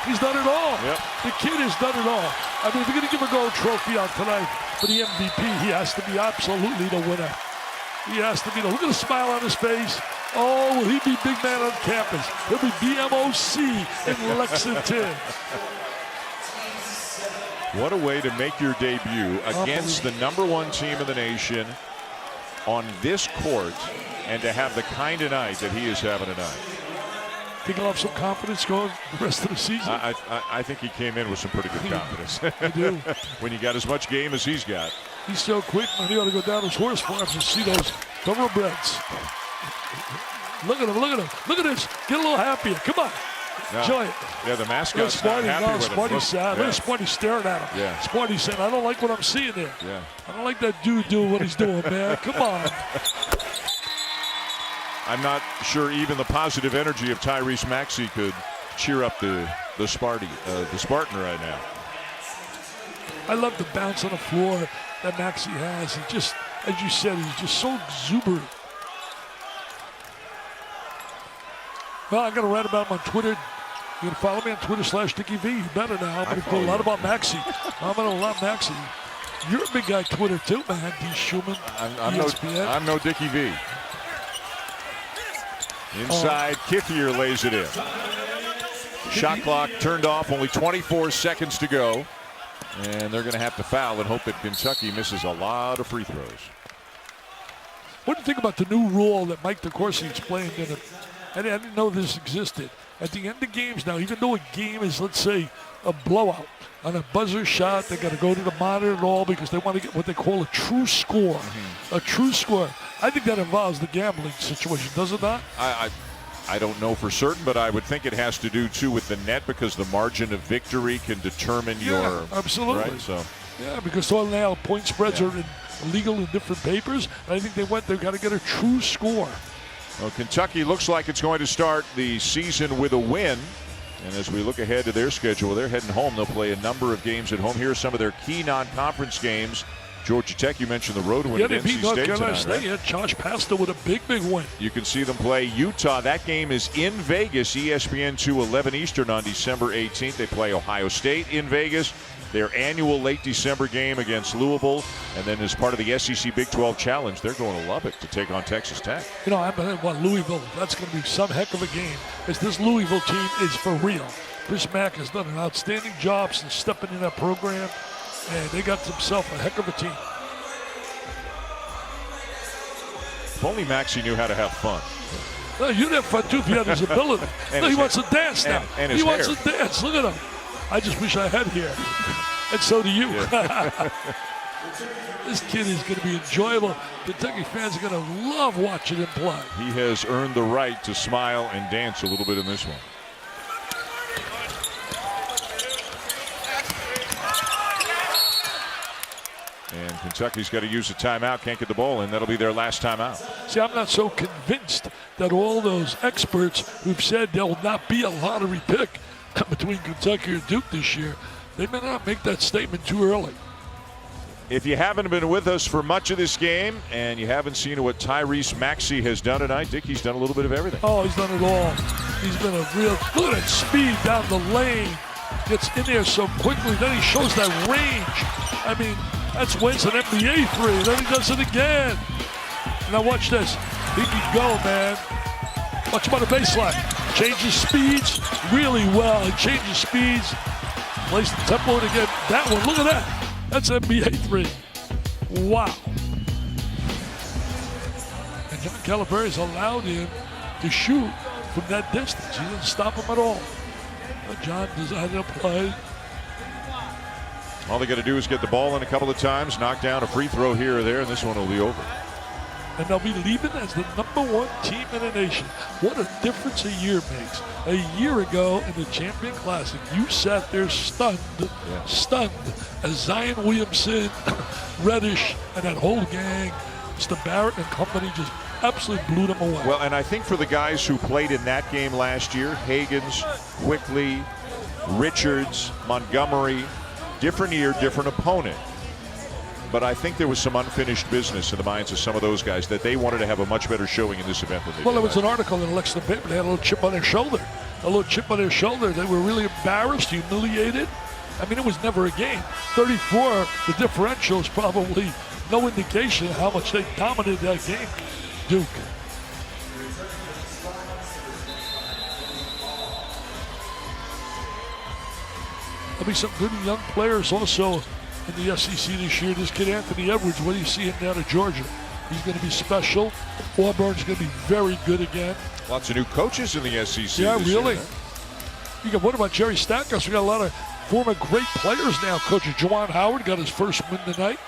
He's done it all. Yep. The kid has done it all. I mean, if you're going to give a gold trophy out tonight for the MVP, he has to be absolutely the winner. He has to be the. Look at the smile on his face. Oh, will he be big man on campus? He'll be BMOC in Lexington. What a way to make your debut against the #1 team in the nation on this court and to have the kind of night that he is having tonight. Think he'll have some confidence going the rest of the season? I think he came in with some pretty good confidence. You do. When you got as much game as he's got. He's so quick, man. He ought to go down his horse farms and see those thoroughbreds. Look at him, look at him. Look at this. Get a little happier. Come on. No. Enjoy it. Yeah, the mascot's not happy with him. Smarty's sad. Look at Smarty staring at him. Yeah. Smarty's saying, I don't like what I'm seeing there. Yeah. I don't like that dude doing what he's doing, man. Come on. I'm not sure even the positive energy of Tyrese Maxey could cheer up the Spartan right now. I love the bounce on the floor that Maxey has. And just, as you said, he's just so exuberant. Well, I'm going to write about him on Twitter. You can follow me on Twitter /DickieV. You better now. I'm going to do a lot about Maxey. I'm going to love Maxey. You're a big guy Twitter too, man. D. Schumann, ESPN. I'm no Dickie V. Inside, Kithier lays it in. Shot clock turned off, only 24 seconds to go. And they're going to have to foul and hope that Kentucky misses a lot of free throws. What do you think about the new rule that Mike DeCourcy explained in it? I didn't know this existed. At the end of games now, even though a game is, let's say, a blowout, on a buzzer shot, they got to go to the monitor and all because they want to get what they call a true score. Mm-hmm. A true score. I think that involves the gambling situation, does it not? I don't know for certain, but I would think it has to do, too, with the net because the margin of victory can determine your... absolutely. Right, so. Yeah, because all now point spreads are illegal in different papers. And I think they've got to get a true score. Well, Kentucky looks like it's going to start the season with a win. And as we look ahead to their schedule, they're heading home. They'll play a number of games at home. Here are some of their key non-conference games. Georgia Tech, you mentioned the road win at NC State tonight, right? Yeah, Josh Pasta with a big win. You can see them play Utah. That game is in Vegas, ESPN 2, 11 Eastern on December 18th. They play Ohio State in Vegas. their annual late December game against Louisville, and then as part of the SEC Big 12 Challenge, they're going to Lubbock to take on Texas Tech. You know, I want Louisville. That's going to be some heck of a game, as this Louisville team is for real. Chris Mack has done an outstanding job since stepping in that program, and they got themselves a heck of a team. If only Maxey knew how to have fun. No, you'd have fun too if you had his ability. No, he wants to dance now. And his he wants to dance. Look at him. I just wish I had hair. And so do you. Yeah. This kid is going to be enjoyable. Kentucky fans are going to love watching him play. He has earned the right to smile and dance a little bit in this one. And Kentucky's got to use a timeout. Can't get the ball in. That'll be their last timeout. See, I'm not so convinced that all those experts who've said there will not be a lottery pick between Kentucky and Duke this year, they may not make that statement too early. If you haven't been with us for much of this game and you haven't seen what Tyrese Maxey has done tonight, Dick, he's done a little bit of everything. Oh, he's done it all. He's been a real good at speed down the lane. Gets in there so quickly. Then he shows that range. I mean, that's wins an NBA three. Then he does it again. Now watch this. He can go, man. Watch him on the baseline. Changes speeds really well. He changes speeds. Plays the tempo to get that one. Look at that. That's NBA three. Wow. And John Calipari's allowed him to shoot from that distance. He didn't stop him at all. But John decided to play. All they got to do is get the ball in a couple of times, knock down a free throw here or there, and this one will be over. And they'll be leaving as the #1 team in the nation. What a difference a year makes. A year ago in the Champion Classic, you sat there stunned as Zion Williamson, Reddish, and that whole gang, Mr. Barrett and company just absolutely blew them away. Well, and I think for the guys who played in that game last year, Hagans, Quickley, Richards, Montgomery, different year, different opponent. But I think there was some unfinished business in the minds of some of those guys that they wanted to have a much better showing in this event than they did. Well, there was an article in the Lexington paper. They had a little chip on their shoulder. A little chip on their shoulder. They were really embarrassed, humiliated. I mean, it was never a game. 34, the differential is probably no indication of how much they dominated that game. Duke. There'll be some good young players also in the SEC this year. This kid Anthony Edwards, what do you see him down at Georgia? He's going to be special. Auburn's going to be very good again. Lots of new coaches in the SEC. Yeah, this really. year, You got, what about Jerry Stackhouse? We got a lot of former great players now. Coach Juwan Howard got his first win tonight.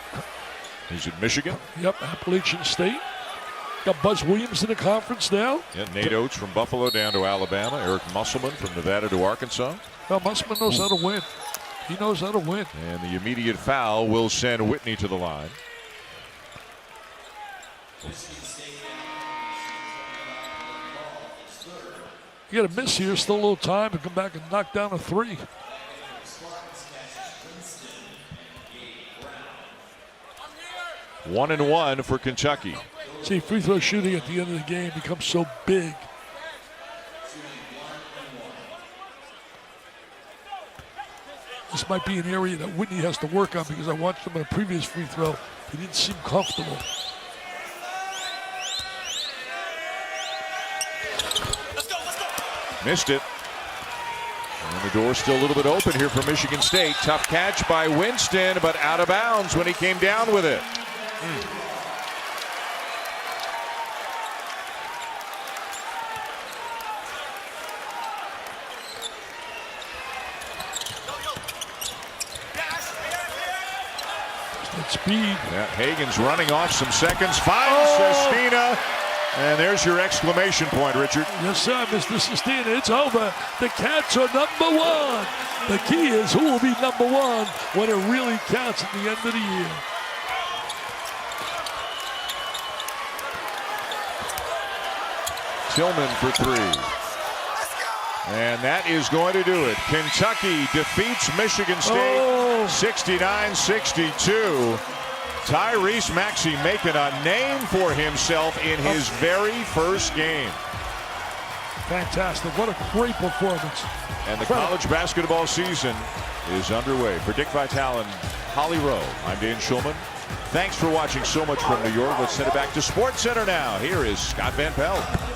He's at Michigan. Yep, Appalachian State. Got Buzz Williams in the conference now. Yeah, Nate Oates from Buffalo down to Alabama. Eric Musselman from Nevada to Arkansas. Well, Musselman knows how to win. He knows how to win. And the immediate foul will send Whitney to the line. You got a miss here, still a little time to come back and knock down a three. One and one for Kentucky. See, free throw shooting at the end of the game becomes so big. This might be an area that Whitney has to work on because I watched him in a previous free throw. He didn't seem comfortable. Missed it. And the door's still a little bit open here for Michigan State. Tough catch by Winston, but out of bounds when he came down with it. Speed. Yeah, Hagans running off some seconds. Finds Sestina. And there's your exclamation point, Richard. Yes, sir, Mr. Sestina. It's over. The Cats are #1. The key is who will be #1 when it really counts at the end of the year. Tillman for three. And that is going to do it. Kentucky defeats Michigan State 69-62. Tyrese Maxey making a name for himself in his very first game. Fantastic. What a great performance. And the college basketball season is underway. For Dick Vitale and Holly Rowe, I'm Dan Schulman. Thanks for watching so much from New York. Let's send it back to SportsCenter now. Here is Scott Van Pelt.